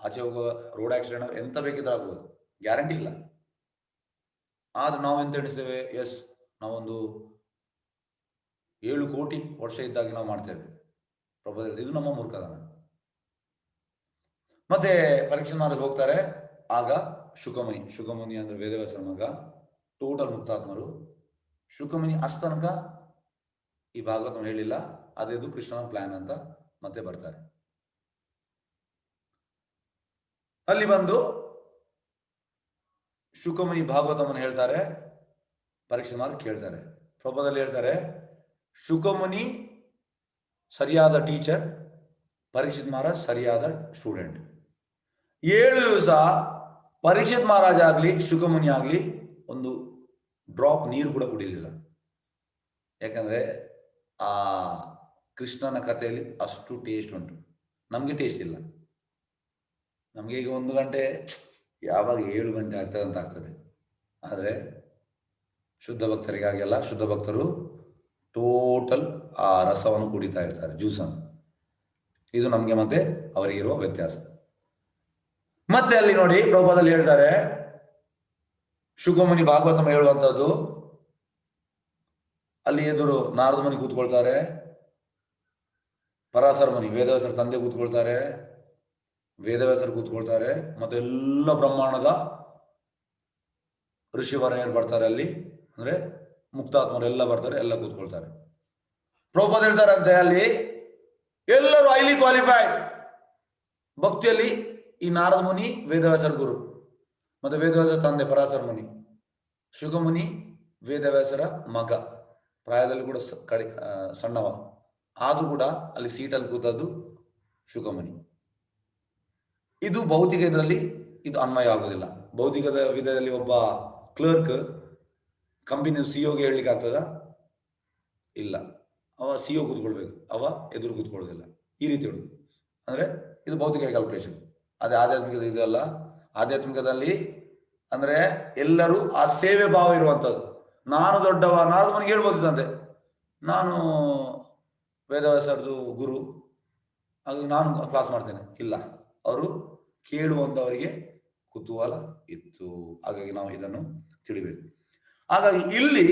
ಆಚೆ ಹೋಗುವ ರೋಡ್ ಆಕ್ಸಿಡೆಂಟ್, ಎಂತ ಬೇಕಿದ್ದಾಗ್ಬೋದು, ಗ್ಯಾರಂಟಿ ಇಲ್ಲ. ಆದ್ರೆ ನಾವು ಎಂತ ಎಣಿಸ್ತೇವೆ, ಎಸ್ ನಾವೊಂದು 7 ಕೋಟಿ ವರ್ಷ ಇದ್ದಾಗ ನಾವು ಮಾಡ್ತೇವೆ. ಪ್ರಭುಪಾದ ಇದು ನಮ್ಮ ಮೂರ್ಖತನ. ಮತ್ತೆ ಪರೀಕ್ಷೆ ಮಾಡಿ ಹೋಗ್ತಾರೆ. ಆಗ ಶುಕಮುನಿ ಅಂದ್ರೆ ವೇದವ್ಯಾಸರ ಮಗ, ಟೋಟಲ್ ಮುಕ್ತಾತ್ಮರು. ಶುಕಮುನಿ ಅಸ್ತನಕ ಈ ಭಾಗವತ ಹೇಳಿಲ್ಲ, ಅದೇದು ಕೃಷ್ಣನ ಪ್ಲಾನ್ ಅಂತ ಮತ್ತೆ ಬರ್ತಾರೆ. ಅಲ್ಲಿ ಬಂದು ಶುಕಮುನಿ ಭಾಗವತವನ್ನು ಹೇಳ್ತಾರೆ, ಪರೀಕ್ಷೆ ಮಾಡಿ ಕೇಳ್ತಾರೆ. ಪ್ರಭುಪಾದಲ್ಲಿ ಹೇಳ್ತಾರೆ, ಶುಕಮುನಿ ಸರಿಯಾದ ಟೀಚರ್, ಪರೀಕ್ಷಿತ್ ಮಹಾರಾಜ್ ಸರಿಯಾದ ಸ್ಟೂಡೆಂಟ್. 7 ದಿವಸ ಪರೀಕ್ಷಿತ್ ಮಹಾರಾಜ್ ಆಗ್ಲಿ ಶುಕಮುನಿ ಆಗ್ಲಿ ಒಂದು ಡ್ರಾಪ್ ನೀರು ಕೂಡ ಕುಡಿಲಿಲ್ಲ. ಯಾಕಂದ್ರೆ ಆ ಕೃಷ್ಣನ ಕಥೆಯಲ್ಲಿ ಅಷ್ಟು ಟೇಸ್ಟ್ ಉಂಟು, ನಮ್ಗೆ ಟೇಸ್ಟ್ ಇಲ್ಲ. ನಮ್ಗೆ ಈಗ 1 ಗಂಟೆ ಯಾವಾಗ 7 ಗಂಟೆ ಆಗ್ತದೆ ಅಂತ ಆಗ್ತದೆ. ಆದರೆ ಶುದ್ಧ ಭಕ್ತರಿಗಾಗೆಲ್ಲ, ಶುದ್ಧ ಭಕ್ತರು ಟೋಟಲ್ ಆ ರಸವನ್ನು ಕುಡಿತಾ ಇರ್ತಾರೆ, ಜ್ಯೂಸನ್ನು. ಇದು ನಮ್ಗೆ ಮತ್ತೆ ಅವರಿಗಿರುವ ವ್ಯತ್ಯಾಸ. ಮತ್ತೆ ಅಲ್ಲಿ ನೋಡಿ, ಪ್ರಭುಪಾದಲ್ಲಿ ಹೇಳ್ತಾರೆ, ಶುಕಮುನಿ ಭಾಗವತಮ ಹೇಳುವಂತದ್ದು, ಅಲ್ಲಿ ಎದುರು ನಾರದ ಮುನಿ ಕೂತ್ಕೊಳ್ತಾರೆ, ಪರಾಸರ ಮುನಿ ವೇದವ್ಯಾಸರ ತಂದೆ ಕೂತ್ಕೊಳ್ತಾರೆ, ವೇದವ್ಯಾಸರು ಕೂತ್ಕೊಳ್ತಾರೆ, ಮತ್ತೆ ಎಲ್ಲ ಬ್ರಹ್ಮಾಂಡದ ಋಷಿವರ್ಯರು ಬರ್ತಾರೆ. ಅಲ್ಲಿ ಅಂದ್ರೆ ಮುಕ್ತಾತ್ಮರೆಲ್ಲ ಬರ್ತಾರೆ, ಎಲ್ಲ ಕೂತ್ಕೊಳ್ತಾರೆ. ಪ್ರಭುಪಾದ ಹೇಳ್ತಾರಂತೆ, ಅಲ್ಲಿ ಎಲ್ಲರೂ ಹೈಲಿ ಕ್ವಾಲಿಫೈಡ್ ಭಕ್ತಿಯಲ್ಲಿ. ಈ ನಾರದ ಮುನಿ ವೇದವ್ಯಾಸರ ಗುರು, ಮತ್ತೆ ವೇದವ್ಯಾಸರ ತಂದೆ ಪರಾಸರ ಮುನಿ, ಶುಕಮುನಿ ವೇದವ್ಯಾಸರ ಮಗ, ಪ್ರಾಯದಲ್ಲಿ ಕೂಡ ಸಣ್ಣವ, ಆದ್ರೂ ಕೂಡ ಅಲ್ಲಿ ಸೀಟಲ್ಲಿ ಕೂತದ್ದು ಶುಕಮುನಿ. ಇದು ಭೌತಿಕ ಇದರಲ್ಲಿ ಇದು ಅನ್ವಯ ಆಗುದಿಲ್ಲ. ಭೌತಿಕದ ವಿಧದಲ್ಲಿ ಒಬ್ಬ ಕ್ಲರ್ಕ್ ಕಂಪನಿ ಸಿಒಗೆ ಹೇಳಲಿಕ್ಕೆ ಆಗ್ತದ? ಇಲ್ಲ. ಅವ ಸಿಒ ಕೂತ್ಕೊಳ್ಬೇಕು, ಅವ ಎದುರು ಕೂತ್ಕೊಳ್ಳೋದಿಲ್ಲ. ಈ ರೀತಿ ಉಂಟು. ಅಂದ್ರೆ ಇದು ಭೌತಿಕ ಕ್ಯಾಲ್ಕುಲೇಷನ್. ಅದೇ ಆಧ್ಯಾತ್ಮಿಕದ ಇದಲ್ಲ. ಆಧ್ಯಾತ್ಮಿಕದಲ್ಲಿ ಅಂದ್ರೆ ಎಲ್ಲರೂ ಆ ಸೇವೆ ಭಾವ ಇರುವಂತದ್ದು. ನಾನು ದೊಡ್ಡವ, ನಾರದ ಮನೆಗೆ ಹೇಳ್ಬೋದಿತ್ತಂತೆ, ನಾನು ವೇದವ್ಯಾಸರದು ಗುರು, ಹಾಗಾಗಿ ನಾನು ಕ್ಲಾಸ್ ಮಾಡ್ತೇನೆ, ಇಲ್ಲ, ಅವರು ಕೇಳುವಂಥವರಿಗೆ ಕುತೂಹಲ ಇತ್ತು. ಹಾಗಾಗಿ ನಾವು ಇದನ್ನು ತಿಳಿಬೇಕು. ಹಾಗಾಗಿ ಇಲ್ಲಿ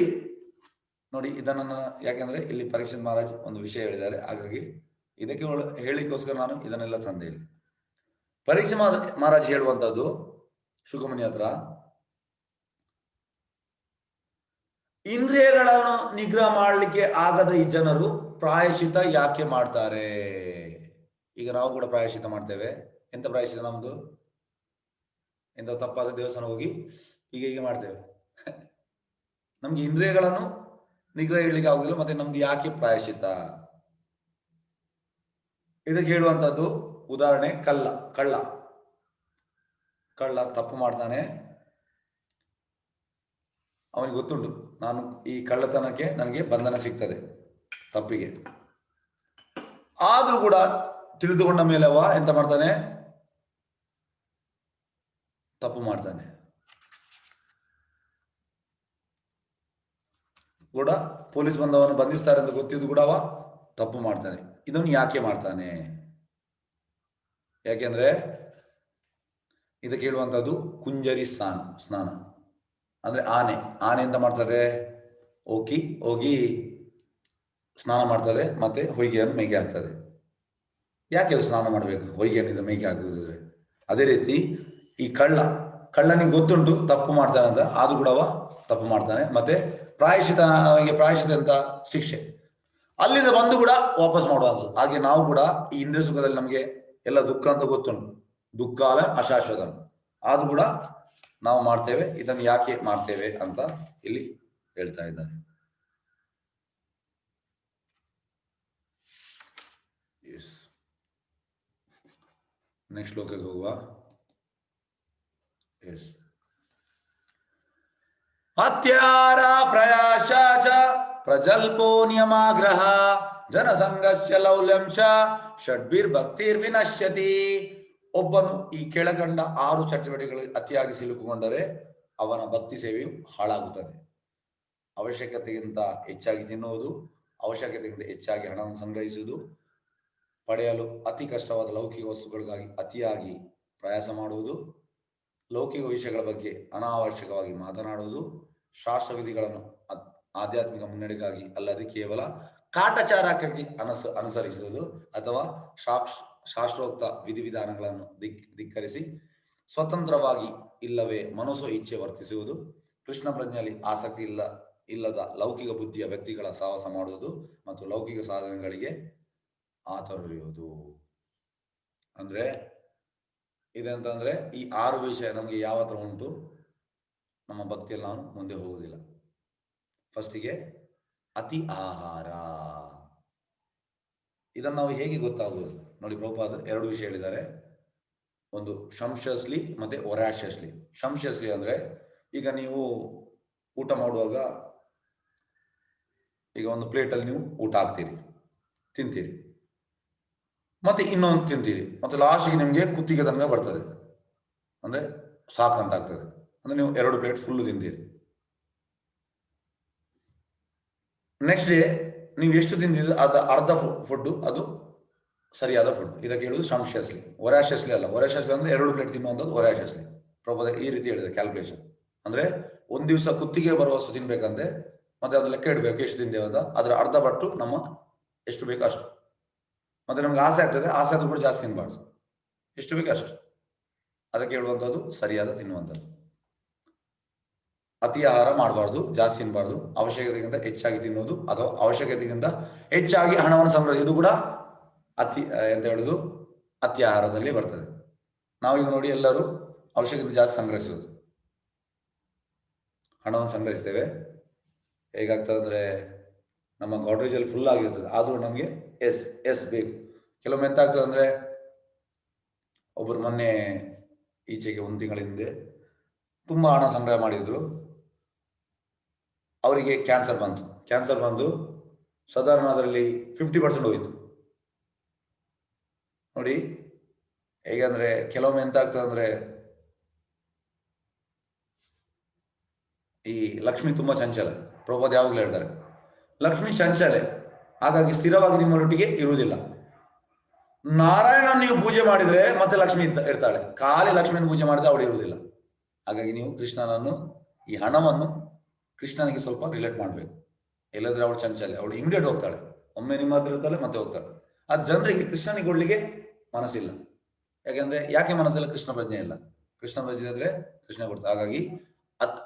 ನೋಡಿ, ಇದನ್ನು ಯಾಕೆಂದ್ರೆ ಇಲ್ಲಿ ಪರೀಕ್ಷಿತ್ ಮಹಾರಾಜ್ ಒಂದು ವಿಷಯ ಹೇಳಿದ್ದಾರೆ, ಹಾಗಾಗಿ ಇದಕ್ಕೆ ಹೇಳಿಕೋಸ್ಕರ ನಾನು ಇದನ್ನೆಲ್ಲ ತಂದೆ. ಇಲ್ಲಿ ಪರೀಕ್ಷಿತ್ ಮಹಾರಾಜ್ ಹೇಳುವಂತದ್ದು ಶುಕಮುನಿ ಹತ್ರ, ಇಂದ್ರಿಯಗಳನ್ನು ನಿಗ್ರಹ ಮಾಡಲಿಕ್ಕೆ ಆಗದ ಈ ಜನರು ಪ್ರಾಯಶ್ಚಿತ ಯಾಕೆ ಮಾಡ್ತಾರೆ? ಈಗ ನಾವು ಕೂಡ ಪ್ರಾಯಶ್ಚಿತ ಮಾಡ್ತೇವೆ. ಎಂತ ಪ್ರಾಯಶ್ಚಿತ ನಮ್ದು? ಎಂತ ತಪ್ಪಾದ ದೇವಸ್ಥಾನ ಹೋಗಿ ಹೀಗೆ ಮಾಡ್ತೇವೆ. ನಮ್ಗೆ ಇಂದ್ರಿಯಗಳನ್ನು ನಿಗ್ರಹ ಇಡ್ಲಿಕ್ಕೆ ಆಗುದಿಲ್ಲ, ಮತ್ತೆ ನಮ್ದು ಯಾಕೆ ಪ್ರಾಯಶ್ಚಿತ? ಇದಕ್ಕೆ ಹೇಳುವಂತದ್ದು ಉದಾಹರಣೆ, ಕಳ್ಳ ತಪ್ಪು ಮಾಡ್ತಾನೆ, ಅವನಿಗೆ ಗೊತ್ತುಂಟು ನಾನು ಈ ಕಳ್ಳತನಕ್ಕೆ ನನಗೆ ಬಂಧನ ಸಿಗ್ತದೆ ತಪ್ಪಿಗೆ, ಆದ್ರೂ ಕೂಡ ತಿಳಿದುಕೊಂಡ ಮೇಲೆ ಅವ ಎಂತ ಮಾಡ್ತಾನೆ? ತಪ್ಪು ಮಾಡ್ತಾನೆ. ಕೂಡ ಪೊಲೀಸ್ ಬಂದವನು ಬಂಧಿಸ್ತಾರೆ ಅಂತ ಗೊತ್ತಿದ್ದು ಕೂಡ ಅವ ತಪ್ಪು ಮಾಡ್ತಾನೆ. ಇದನ್ನು ಯಾಕೆ ಮಾಡ್ತಾನೆ? ಯಾಕೆಂದ್ರೆ ಇದಕ್ಕೆ ಹೇಳುವಂತದ್ದು ಕುಂಜರಿ ಸ್ನಾನ ಅಂದ್ರೆ ಆನೆ ಎಂತ ಮಾಡ್ತದೆ? ಹೋಗಿ ಸ್ನಾನ ಮಾಡ್ತದೆ, ಮತ್ತೆ ಹೊಯ್ಗೆಯನ್ನು ಮೈಗೆ ಹಾಕ್ತದೆ. ಯಾಕೆ ಅದು ಸ್ನಾನ ಮಾಡಬೇಕು ಹೊಯ್ಗೆಯನ್ನು ಮೈಗೆ ಹಾಕುವುದಿದ್ರೆ? ಅದೇ ರೀತಿ ಈ ಕಳ್ಳನಿಗೆ ಗೊತ್ತುಂಟು ತಪ್ಪು ಮಾಡ್ತಾನೆ ಅಂತ, ಆದ್ರೂ ಕೂಡ ಅವ ತಪ್ಪು ಮಾಡ್ತಾನೆ. ಮತ್ತೆ ಅವನಿಗೆ ಪ್ರಾಯಶ್ಚಿತ ಅಂತ ಶಿಕ್ಷೆ, ಅಲ್ಲಿಂದ ಬಂದು ಕೂಡ ವಾಪಸ್ ಮಾಡುವಂಥದ್ದು. ಹಾಗೆ ನಾವು ಕೂಡ ಈ ಇಂದ್ರಿಯ ಸುಖದಲ್ಲಿ ನಮಗೆ ಎಲ್ಲ ದುಃಖ ಅಂತ ಗೊತ್ತುಂಟು, ದುಃಖಾಲ ಅಶಾಶ್ವತ, ಆದ್ರೂ ಕೂಡ ನಾವು ಮಾಡ್ತೇವೆ. ಇದನ್ನು ಯಾಕೆ ಮಾಡ್ತೇವೆ ಅಂತ ಇಲ್ಲಿ ಹೇಳ್ತಾ ಇದ್ದಾರೆ. ನೆಕ್ಸ್ಟ್ ಶ್ಲೋಕಕ್ಕೆ ಹೋಗುವ. ಹತ್ಯಾರ ಪ್ರಯಾಶ ಪ್ರಜಲ್ಪೋ ನಿಯಮಾಗ್ರಹ ಜನಸಂಘಸ್ಯ ಲೌಲ್ಯಂಶ ಷಡ್ಭಿರ್ಭಕ್ತಿರ್ ವಿನಶ್ಯತಿ. ಒಬ್ಬನು ಈ ಕೆಳಗಂಡ 6 ಚಟುವಟಿಕೆಗಳು ಅತಿಯಾಗಿ ಸಿಲುಕುಕೊಂಡರೆ ಅವನ ಭಕ್ತಿ ಸೇವೆಯು ಹಾಳಾಗುತ್ತದೆ. ಅವಶ್ಯಕತೆಗಿಂತ ಹೆಚ್ಚಾಗಿ ತಿನ್ನುವುದು, ಅವಶ್ಯಕತೆಗಿಂತ ಹೆಚ್ಚಾಗಿ ಹಣವನ್ನು ಸಂಗ್ರಹಿಸುವುದು, ಪಡೆಯಲು ಅತಿ ಕಷ್ಟವಾದ ಲೌಕಿಕ ವಸ್ತುಗಳಿಗಾಗಿ ಅತಿಯಾಗಿ ಪ್ರಯಾಸ ಮಾಡುವುದು, ಲೌಕಿಕ ವಿಷಯಗಳ ಬಗ್ಗೆ ಅನಾವಶ್ಯಕವಾಗಿ ಮಾತನಾಡುವುದು, ಶಾಸ್ತ್ರವಿಧಿಗಳನ್ನು ಆಧ್ಯಾತ್ಮಿಕ ಮುನ್ನಡೆಗಾಗಿ ಅಲ್ಲದೆ ಕೇವಲ ಕಾಟಚಾರಕ್ಕಾಗಿ ಅನುಸರಿಸುವುದು ಅಥವಾ ಶಾಸ್ತ್ರೋಕ್ತ ವಿಧಿವಿಧಾನಗಳನ್ನು ಧಿಕ್ಕರಿಸಿ ಸ್ವತಂತ್ರವಾಗಿ ಇಲ್ಲವೇ ಮನಸ್ಸು ಇಚ್ಛೆ ವರ್ತಿಸುವುದು, ಕೃಷ್ಣ ಪ್ರಜ್ಞೆಯಲ್ಲಿ ಆಸಕ್ತಿ ಇಲ್ಲದ ಲೌಕಿಕ ಬುದ್ಧಿಯ ವ್ಯಕ್ತಿಗಳ ಸಹವಾಸ ಮಾಡುವುದು ಮತ್ತು ಲೌಕಿಕ ಸಾಧನೆಗಳಿಗೆ ಆತುರಿಯುವುದು. ಅಂದ್ರೆ ಇದಂತಂದ್ರೆ ಈ 6 ವಿಷಯ ನಮಗೆ ಯಾವತ್ರ ಉಂಟು, ನಮ್ಮ ಭಕ್ತಿಯಲ್ಲಿ ನಾವು ಮುಂದೆ ಹೋಗುವುದಿಲ್ಲ. ಫಸ್ಟಿಗೆ ಅತಿ ಆಹಾರ. ಇದನ್ನು ನಾವು ಹೇಗೆ ಗೊತ್ತಾಗುವುದು ನೋಡಿ, ಪ್ರಭುಪಾದ 2 ವಿಷಯ ಹೇಳಿದ್ದಾರೆ. ಒಂದು ಶಂಶಸ್ಲಿ ಮತ್ತೆ ಒರಾಶಸ್ಲಿ. ಶಂಶಸ್ಲಿ ಅಂದ್ರೆ ಈಗ ನೀವು ಊಟ ಮಾಡುವಾಗ ಈಗ ಒಂದು ಪ್ಲೇಟಲ್ಲಿ ನೀವು ಊಟ ಹಾಕ್ತೀರಿ, ತಿಂತೀರಿ, ಮತ್ತೆ ಇನ್ನೊಂದು ತಿಂತೀರಿ, ಮತ್ತೆ ಲಾಸ್ಟ್ಗೆ ನಿಮಗೆ ಕುತ್ತಿಗೆ ತನಕ ಬರ್ತದೆ, ಅಂದ್ರೆ ಸಾಕಂತ ಆಗ್ತದೆ. ಅಂದ್ರೆ ನೀವು 2 ಪ್ಲೇಟ್ ಫುಲ್ ತಿಂತೀರಿ. ನೆಕ್ಸ್ಟ್ ಡೇ ನೀವು ಎಷ್ಟು ತಿಂದಿದ್ದು ಅದು ಅರ್ಧ ಫುಡ್, ಅದು ಸರಿಯಾದ ಫುಡ್. ಇದಕ್ಕೆ ಹೇಳುವುದು ಶಂಶಸ್ಲಿ. ಒರಾಶಸ್ಲಿ ಅಲ್ಲ. ಒರಾಶಸ್ಲಿ ಅಂದ್ರೆ 2 ಪ್ಲೇಟ್ ತಿನ್ನುವಂಥದ್ದು ಒರಾಶಸ್ಲಿ. ಪ್ರಭುಪಾದ ಈ ರೀತಿ ಹೇಳಿದೆ ಕ್ಯಾಲ್ಕುಲೇಷನ್. ಅಂದ್ರೆ ಒಂದು ದಿವಸ ಕುತ್ತಿಗೆ ಬರುವಷ್ಟು ತಿನ್ಬೇಕಂತೆ, ಮತ್ತೆ ಅದು ಲೆಕ್ಕ ಇಡಬೇಕು ಎಷ್ಟು ತಿಂದೇವೆ ಅಂತ. ಅದರ ಅರ್ಧ ಪಟ್ಟು ನಮ್ಮ ಎಷ್ಟು ಬೇಕು ಅಷ್ಟು. ಮತ್ತೆ ನಮ್ಗೆ ಆಸೆ ಆಗ್ತದೆ, ಆಸೆ ಆದ್ರೂ ಕೂಡ ಜಾಸ್ತಿ ತಿನ್ಬಾರ್ದು, ಎಷ್ಟು ಬೇಕು ಅಷ್ಟು. ಅದಕ್ಕೆ ಹೇಳುವಂಥದ್ದು ಸರಿಯಾದ ತಿನ್ನುವಂಥದ್ದು. ಅತಿ ಆಹಾರ ಮಾಡಬಾರ್ದು, ಜಾಸ್ತಿ ತಿನ್ನಬಾರ್ದು, ಅವಶ್ಯಕತೆಗಿಂತ ಹೆಚ್ಚಾಗಿ ತಿನ್ನುವುದು ಅಥವಾ ಅವಶ್ಯಕತೆಗಿಂತ ಹೆಚ್ಚಾಗಿ ಹಣವನ್ನು ಸಂಗ್ರಹಿಸುವುದು, ಇದು ಕೂಡ ಎಂತ ಹೇಳುದು ಅತಿ ಆಹಾರದಲ್ಲಿ ಬರ್ತದೆ. ನಾವೀಗ ನೋಡಿ ಎಲ್ಲರೂ ಅವಶ್ಯಕತೆ ಜಾಸ್ತಿ ಸಂಗ್ರಹಿಸುವುದು, ಹಣವನ್ನು ಸಂಗ್ರಹಿಸ್ತೇವೆ. ಹೇಗಾಗ್ತದೆ ಅಂದ್ರೆ ನಮ್ಮ ಗಾಡ್ರೇಜಲ್ಲಿ ಫುಲ್ ಆಗಿರ್ತದೆ, ಆದ್ರೂ ನಮಗೆ ಎಸ್ ಬೇಕು. ಕೆಲವೊಮ್ಮೆ ಎಂತ ಆಗ್ತದೆ ಅಂದ್ರೆ, ಒಬ್ಬರು ಮೊನ್ನೆ ಈಚೆಗೆ 1 ತಿಂಗಳ ಹಿಂದೆ ತುಂಬಾ ಹಣ ಸಂಗ್ರಹ ಮಾಡಿದ್ರು, ಅವರಿಗೆ ಕ್ಯಾನ್ಸರ್ ಬಂದು ಸಾಧಾರಣ ಅದರಲ್ಲಿ 50% ಹೋಯಿತು. ನೋಡಿ ಹೇಗಂದ್ರೆ ಕೆಲವೊಮ್ಮೆ ಎಂತ ಆಗ್ತದೆ ಅಂದ್ರೆ, ಈ ಲಕ್ಷ್ಮಿ ತುಂಬಾ ಚಂಚಲ. ಪ್ರಭುಪಾದ ಯಾವಾಗಲೂ ಹೇಳ್ತಾರೆ ಲಕ್ಷ್ಮಿ ಚಂಚಲೆ, ಹಾಗಾಗಿ ಸ್ಥಿರವಾಗಿ ನಿಮ್ಮೊಟ್ಟಿಗೆ ಇರುವುದಿಲ್ಲ. ನಾರಾಯಣ ನೀವು ಪೂಜೆ ಮಾಡಿದ್ರೆ ಮತ್ತೆ ಲಕ್ಷ್ಮಿ ಇರ್ತಾಳೆ, ಖಾಲಿ ಲಕ್ಷ್ಮಿಯನ್ನು ಪೂಜೆ ಮಾಡಿದ್ರೆ ಅವಳು ಇರುವುದಿಲ್ಲ. ಹಾಗಾಗಿ ನೀವು ಕೃಷ್ಣನನ್ನು, ಈ ಹಣವನ್ನು ಕೃಷ್ಣನಿಗೆ ಸ್ವಲ್ಪ ರಿಲೇಟ್ ಮಾಡಬೇಕು. ಇಲ್ಲದ್ರೆ ಅವಳು ಚಂಚಲೆ, ಅವಳು ಇಮಿಡಿಯೇಟ್ ಹೋಗ್ತಾಳೆ. ಒಮ್ಮೆ ನಿಮ್ಮ ಹತ್ರ ಇರ್ತಾಳೆ ಮತ್ತೆ ಹೋಗ್ತಾಳೆ. ಅದು ಜನರಿಗೆ ಕೃಷ್ಣನಿಗೆ ಕೊಡ್ಲಿಕ್ಕೆ ಮನಸ್ಸಿಲ್ಲ. ಯಾಕೆಂದ್ರೆ ಯಾಕೆ ಮನಸ್ಸಿಲ್ಲ? ಕೃಷ್ಣ ಪ್ರಜ್ಞೆ ಇಲ್ಲ. ಕೃಷ್ಣ ಪ್ರಜ್ಞೆ ಇದ್ರೆ ಕೃಷ್ಣ ಕೊಡ್ತಾರೆ. ಹಾಗಾಗಿ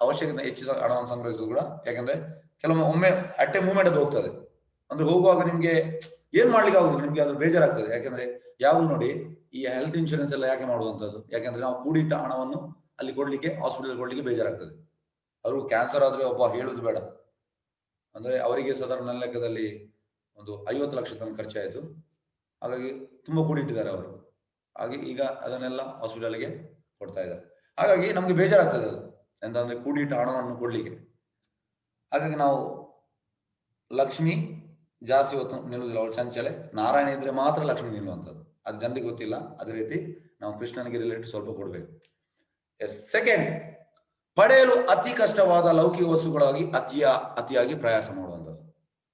ಅವಶ್ಯಕತೆ ಹೆಚ್ಚು ಹಣವನ್ನು ಸಂಗ್ರಹಿಸೋದು ಕೂಡ. ಯಾಕಂದ್ರೆ ಕೆಲವೊಮ್ಮೆ ಒಮ್ಮೆ ಅಟ್ಟೆ ಮೂವ್ಮೆಂಟ್ ಅದು ಹೋಗ್ತದೆ. ಅಂದ್ರೆ ಹೋಗುವಾಗ ನಿಮ್ಗೆ ಏನ್ ಮಾಡ್ಲಿಕ್ಕೆ ಆಗುದಿಲ್ಲ, ನಿಮ್ಗೆ ಅದ್ರ ಬೇಜಾರಾಗ್ತದೆ. ಯಾಕಂದ್ರೆ ಯಾವ್ದು ನೋಡಿ, ಈ ಹೆಲ್ತ್ ಇನ್ಶೂರೆನ್ಸ್ ಎಲ್ಲ ಯಾಕೆ ಮಾಡುವಂತದ್ದು? ಯಾಕಂದ್ರೆ ನಾವು ಕೂಡಿಟ್ಟ ಹಣವನ್ನು ಅಲ್ಲಿ ಕೊಡ್ಲಿಕ್ಕೆ, ಹಾಸ್ಪಿಟಲ್ ಕೊಡ್ಲಿಕ್ಕೆ ಬೇಜಾರಾಗ್ತದೆ. ಅವರು ಕ್ಯಾನ್ಸರ್ ಆದ್ರೆ ಒಬ್ಬ ಹೇಳುದು ಬೇಡ, ಅಂದ್ರೆ ಅವರಿಗೆ ಸಾಧಾರಣ ನನ್ನ ಲೆಕ್ಕದಲ್ಲಿ ಒಂದು 50 ಲಕ್ಷ ತನಕ ಖರ್ಚಾಯಿತು. ಹಾಗಾಗಿ ತುಂಬಾ ಕೂಡಿಟ್ಟಿದ್ದಾರೆ ಅವರು. ಹಾಗೆ ಈಗ ಅದನ್ನೆಲ್ಲ ಹಾಸ್ಪಿಟಲ್ಗೆ ಕೊಡ್ತಾ ಇದ್ದಾರೆ. ಹಾಗಾಗಿ ನಮ್ಗೆ ಬೇಜಾರಾಗ್ತದೆ ಅದು, ಎಂತಂದ್ರೆ ಕೂಡಿಟ್ಟ ಹಣವನ್ನು ಕೊಡ್ಲಿಕ್ಕೆ. ಹಾಗಾಗಿ ನಾವು ಲಕ್ಷ್ಮಿ ಜಾಸ್ತಿ ಹೊತ್ತು ನಿಲ್ಲುವುದಿಲ್ಲ, ಅವಳು ಚಂಚಲೆ. ನಾರಾಯಣ ಇದ್ರೆ ಮಾತ್ರ ಲಕ್ಷ್ಮಿ ನಿಲ್ಲುವಂಥದ್ದು. ಅದು ಜನರಿಗೆ ಗೊತ್ತಿಲ್ಲ. ಅದೇ ರೀತಿ ನಾವು ಕೃಷ್ಣನಿಗೆ ರಿಲೇಟೆಡ್ ಸ್ವಲ್ಪ ಕೊಡ್ಬೇಕು. ಸೆಕೆಂಡ್, ಪಡೆಯಲು ಅತಿ ಕಷ್ಟವಾದ ಲೌಕಿಕ ವಸ್ತುಗಳಾಗಿ ಅತಿಯಾಗಿ ಪ್ರಯಾಸ ಮಾಡುವಂಥದ್ದು.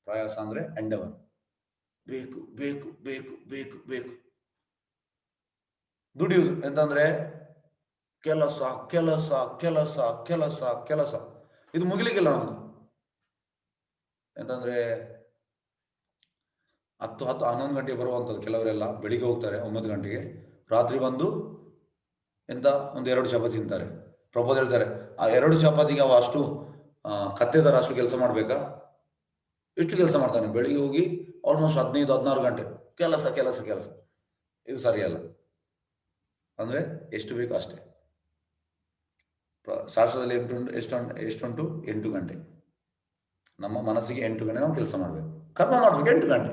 ಪ್ರಯಾಸ ಅಂದ್ರೆ ಎಂಡವರ್, ಬೇಕು ಬೇಕು ಬೇಕು ಬೇಕು ಬೇಕು. ದುಡಿಯುವುದು ಎಂತಂದ್ರೆ ಕೆಲಸ ಕೆಲಸ ಕೆಲಸ ಕೆಲಸ ಕೆಲಸ, ಇದು ಮುಗಿಲಿಕ್ಕಿಲ್ಲ ನಮ್ದು. ಎಂತಂದ್ರೆ 10-11 ಗಂಟೆಗೆ ಬರುವಂಥದ್ದು. ಕೆಲವರೆಲ್ಲ ಬೆಳಿಗ್ಗೆ ಹೋಗ್ತಾರೆ 9 ಗಂಟೆಗೆ, ರಾತ್ರಿ ಬಂದು ಎಂತ ಒಂದು 2 ಚಪಾತಿ ತಿಂತಾರೆ. ಪ್ರಪೋಸ್ ಹೇಳ್ತಾರೆ, ಆ 2 ಚಪಾತಿಗೆ ಅವ ಅಷ್ಟು ಕತ್ತೆದಾರ ಅಷ್ಟು ಕೆಲಸ ಮಾಡ್ಬೇಕಾ? ಎಷ್ಟು ಕೆಲಸ ಮಾಡ್ತಾನೆ? ಬೆಳಿಗ್ಗೆ ಹೋಗಿ ಆಲ್ಮೋಸ್ಟ್ 15-16 ಗಂಟೆ ಕೆಲಸ ಕೆಲಸ ಕೆಲಸ. ಇದು ಸರಿಯಲ್ಲ. ಅಂದ್ರೆ ಎಷ್ಟು ಬೇಕು ಅಷ್ಟೇ. ಶಾಸ್ತ್ರದಲ್ಲಿ ಎಷ್ಟುಂಟು? 8 ಗಂಟೆ. ನಮ್ಮ ಮನಸ್ಸಿಗೆ 8 ಗಂಟೆ ನಾವು ಕೆಲಸ ಮಾಡ್ಬೇಕು, ಕರ್ಮ ಮಾಡ್ಬೇಕು. 8 ಗಂಟೆ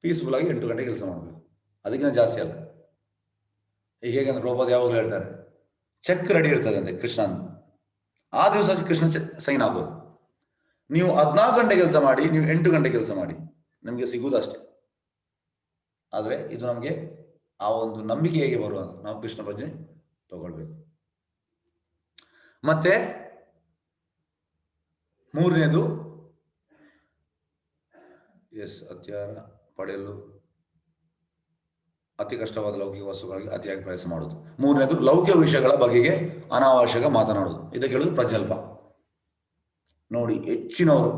ಪೀಸ್ಫುಲ್ ಆಗಿ 8 ಗಂಟೆ ಕೆಲಸ ಮಾಡ್ಬೇಕು, ಅದಕ್ಕಿಂತ ಜಾಸ್ತಿ ಅಲ್ಲ. ಈಗ ಹೇಗಂದ್ರೆ ಪ್ರಭುಪಾದ ಯಾವಾಗಲೂ ಹೇಳ್ತಾರೆ, ಚೆಕ್ ರೆಡಿ ಇರ್ತದೆ ಅಂತೆ ಕೃಷ್ಣ. ಆ ದಿವಸ ಕೃಷ್ಣ ಸೈನ್ ಆಗ್ಬೋದು. ನೀವು 14 ಗಂಟೆ ಕೆಲಸ ಮಾಡಿ, ನೀವು 8 ಗಂಟೆ ಕೆಲಸ ಮಾಡಿ, ನಿಮಗೆ ಸಿಗುವುದು ಅಷ್ಟೇ. ಆದ್ರೆ ಇದು ನಮಗೆ ಆ ಒಂದು ನಂಬಿಕೆ ಹೇಗೆ ಬರುವಂತ ನಾವು ಕೃಷ್ಣ ಪ್ರಜ್ಞೆ ತಗೊಳ್ಬೇಕು. ಮತ್ತೆ ಮೂರನೇದು, ಅತ್ಯಾರ ಪಡೆಯಲು ಅತಿ ಕಷ್ಟವಾದ ಲೌಕಿಕ ವಸ್ತುಗಳಿಗೆ ಅತಿಯಾಗಿ ಪ್ರಯಾಸ ಮಾಡುವುದು. ಮೂರನೇದು, ಲೌಕಿಕ ವಿಷಯಗಳ ಬಗೆಗೆ ಅನಾವಶ್ಯಕ ಮಾತನಾಡುವುದು. ಇದಕ್ಕೆ ಹೇಳುದು ಪ್ರಜಲ್ಪ. ನೋಡಿ, ಹೆಚ್ಚಿನವರು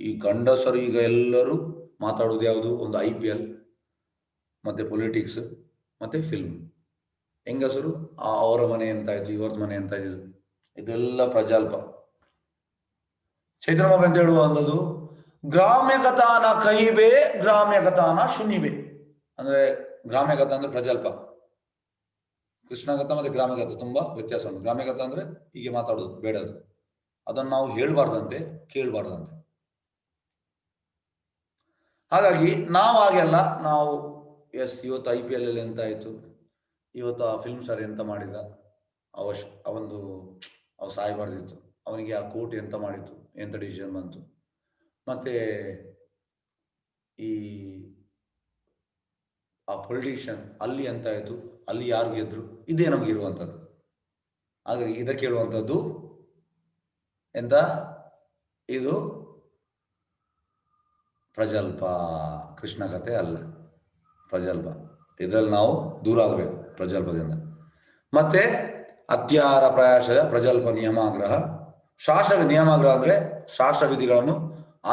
ಈ ಗಂಡಸರು ಈಗ ಎಲ್ಲರೂ ಮಾತಾಡುವುದು ಯಾವುದು? ಒಂದು IPL, ಮತ್ತೆ ಪೊಲಿಟಿಕ್ಸ್, ಮತ್ತೆ ಫಿಲ್ಮ್. ಹೆಂಗಸರು ಅವರ ಮನೆ ಎಂತಾಯ್ತು, ಇವರ ಮನೆ ಎಂತಾಯ್ತು, ಇದೆಲ್ಲ ಪ್ರಜಲ್ಪ. ಚೈತನ್ಯ ಅಂತ ಹೇಳುವಂಥದ್ದು, ಗ್ರಾಮ್ಯ ಕಥಾನ ಕಹಿಬೆ ಗ್ರಾಮ್ಯ ಕಥಾನ ಶುನಿಬೆ. ಅಂದ್ರೆ ಗ್ರಾಮ್ಯ ಕಥಾ ಅಂದ್ರೆ ಪ್ರಜಲ್ಪ. ಕೃಷ್ಣ ಕಥಾ ಮತ್ತೆ ಗ್ರಾಮ್ಯ ಕಥಾ ತುಂಬಾ ವ್ಯತ್ಯಾಸ ಉಂಟು. ಗ್ರಾಮ್ಯ ಕಥಾ ಅಂದ್ರೆ ಹೀಗೆ ಮಾತಾಡೋದು ಬೇಡದು, ಅದನ್ನು ನಾವು ಹೇಳ್ಬಾರ್ದಂತೆ, ಕೇಳ್ಬಾರ್ದಂತೆ. ಹಾಗಾಗಿ ನಾವು ಹಾಗೆಲ್ಲ ನಾವು ಇವತ್ತು IPL ಅಲ್ಲಿ ಎಂತ ಆಯ್ತು, ಇವತ್ತು ಆ ಫಿಲ್ಮ್ ಸ್ಟಾರ್ ಎಂತ ಮಾಡಿದ, ಅವಂದು ಅವ ಸಾಯಬಾರ್ದಿತ್ತು, ಅವನಿಗೆ ಆ ಕೋರ್ಟ್ ಎಂತ ಮಾಡಿತ್ತು, ಎಂತ ಡಿಸಿಷನ್ ಬಂತು, ಮತ್ತೆ ಈ ಆ ಪೊಲಿಟಿಷಿಯನ್ ಅಲ್ಲಿ ಎಂತ ಆಯ್ತು, ಅಲ್ಲಿ ಯಾರು ಗೆದ್ರು, ಇದೇ ನಮ್ಗೆ ಇರುವಂಥದ್ದು. ಹಾಗಾಗಿ ಇದಕ್ಕೆ ಹೇಳುವಂಥದ್ದು ಎಂತ? ಇದು ಪ್ರಜಲ್ಪ, ಕೃಷ್ಣ ಕಥೆ ಅಲ್ಲ, ಪ್ರಜಲ್ಪ. ಇದರಲ್ಲಿ ನಾವು ದೂರ ಆಗಬೇಕು ಪ್ರಜಲ್ಪದಿಂದ. ಮತ್ತೆ ಅತ್ಯಾರ ಪ್ರಯಾಸದ ಪ್ರಜಲ್ಪ ನಿಯಮಾಗ್ರಹ. ಶಾಸ್ತ್ರ ನಿಯಮಾಗ್ರಹ ಅಂದ್ರೆ ಶಾಸ್ತ್ರ ವಿಧಿಗಳನ್ನು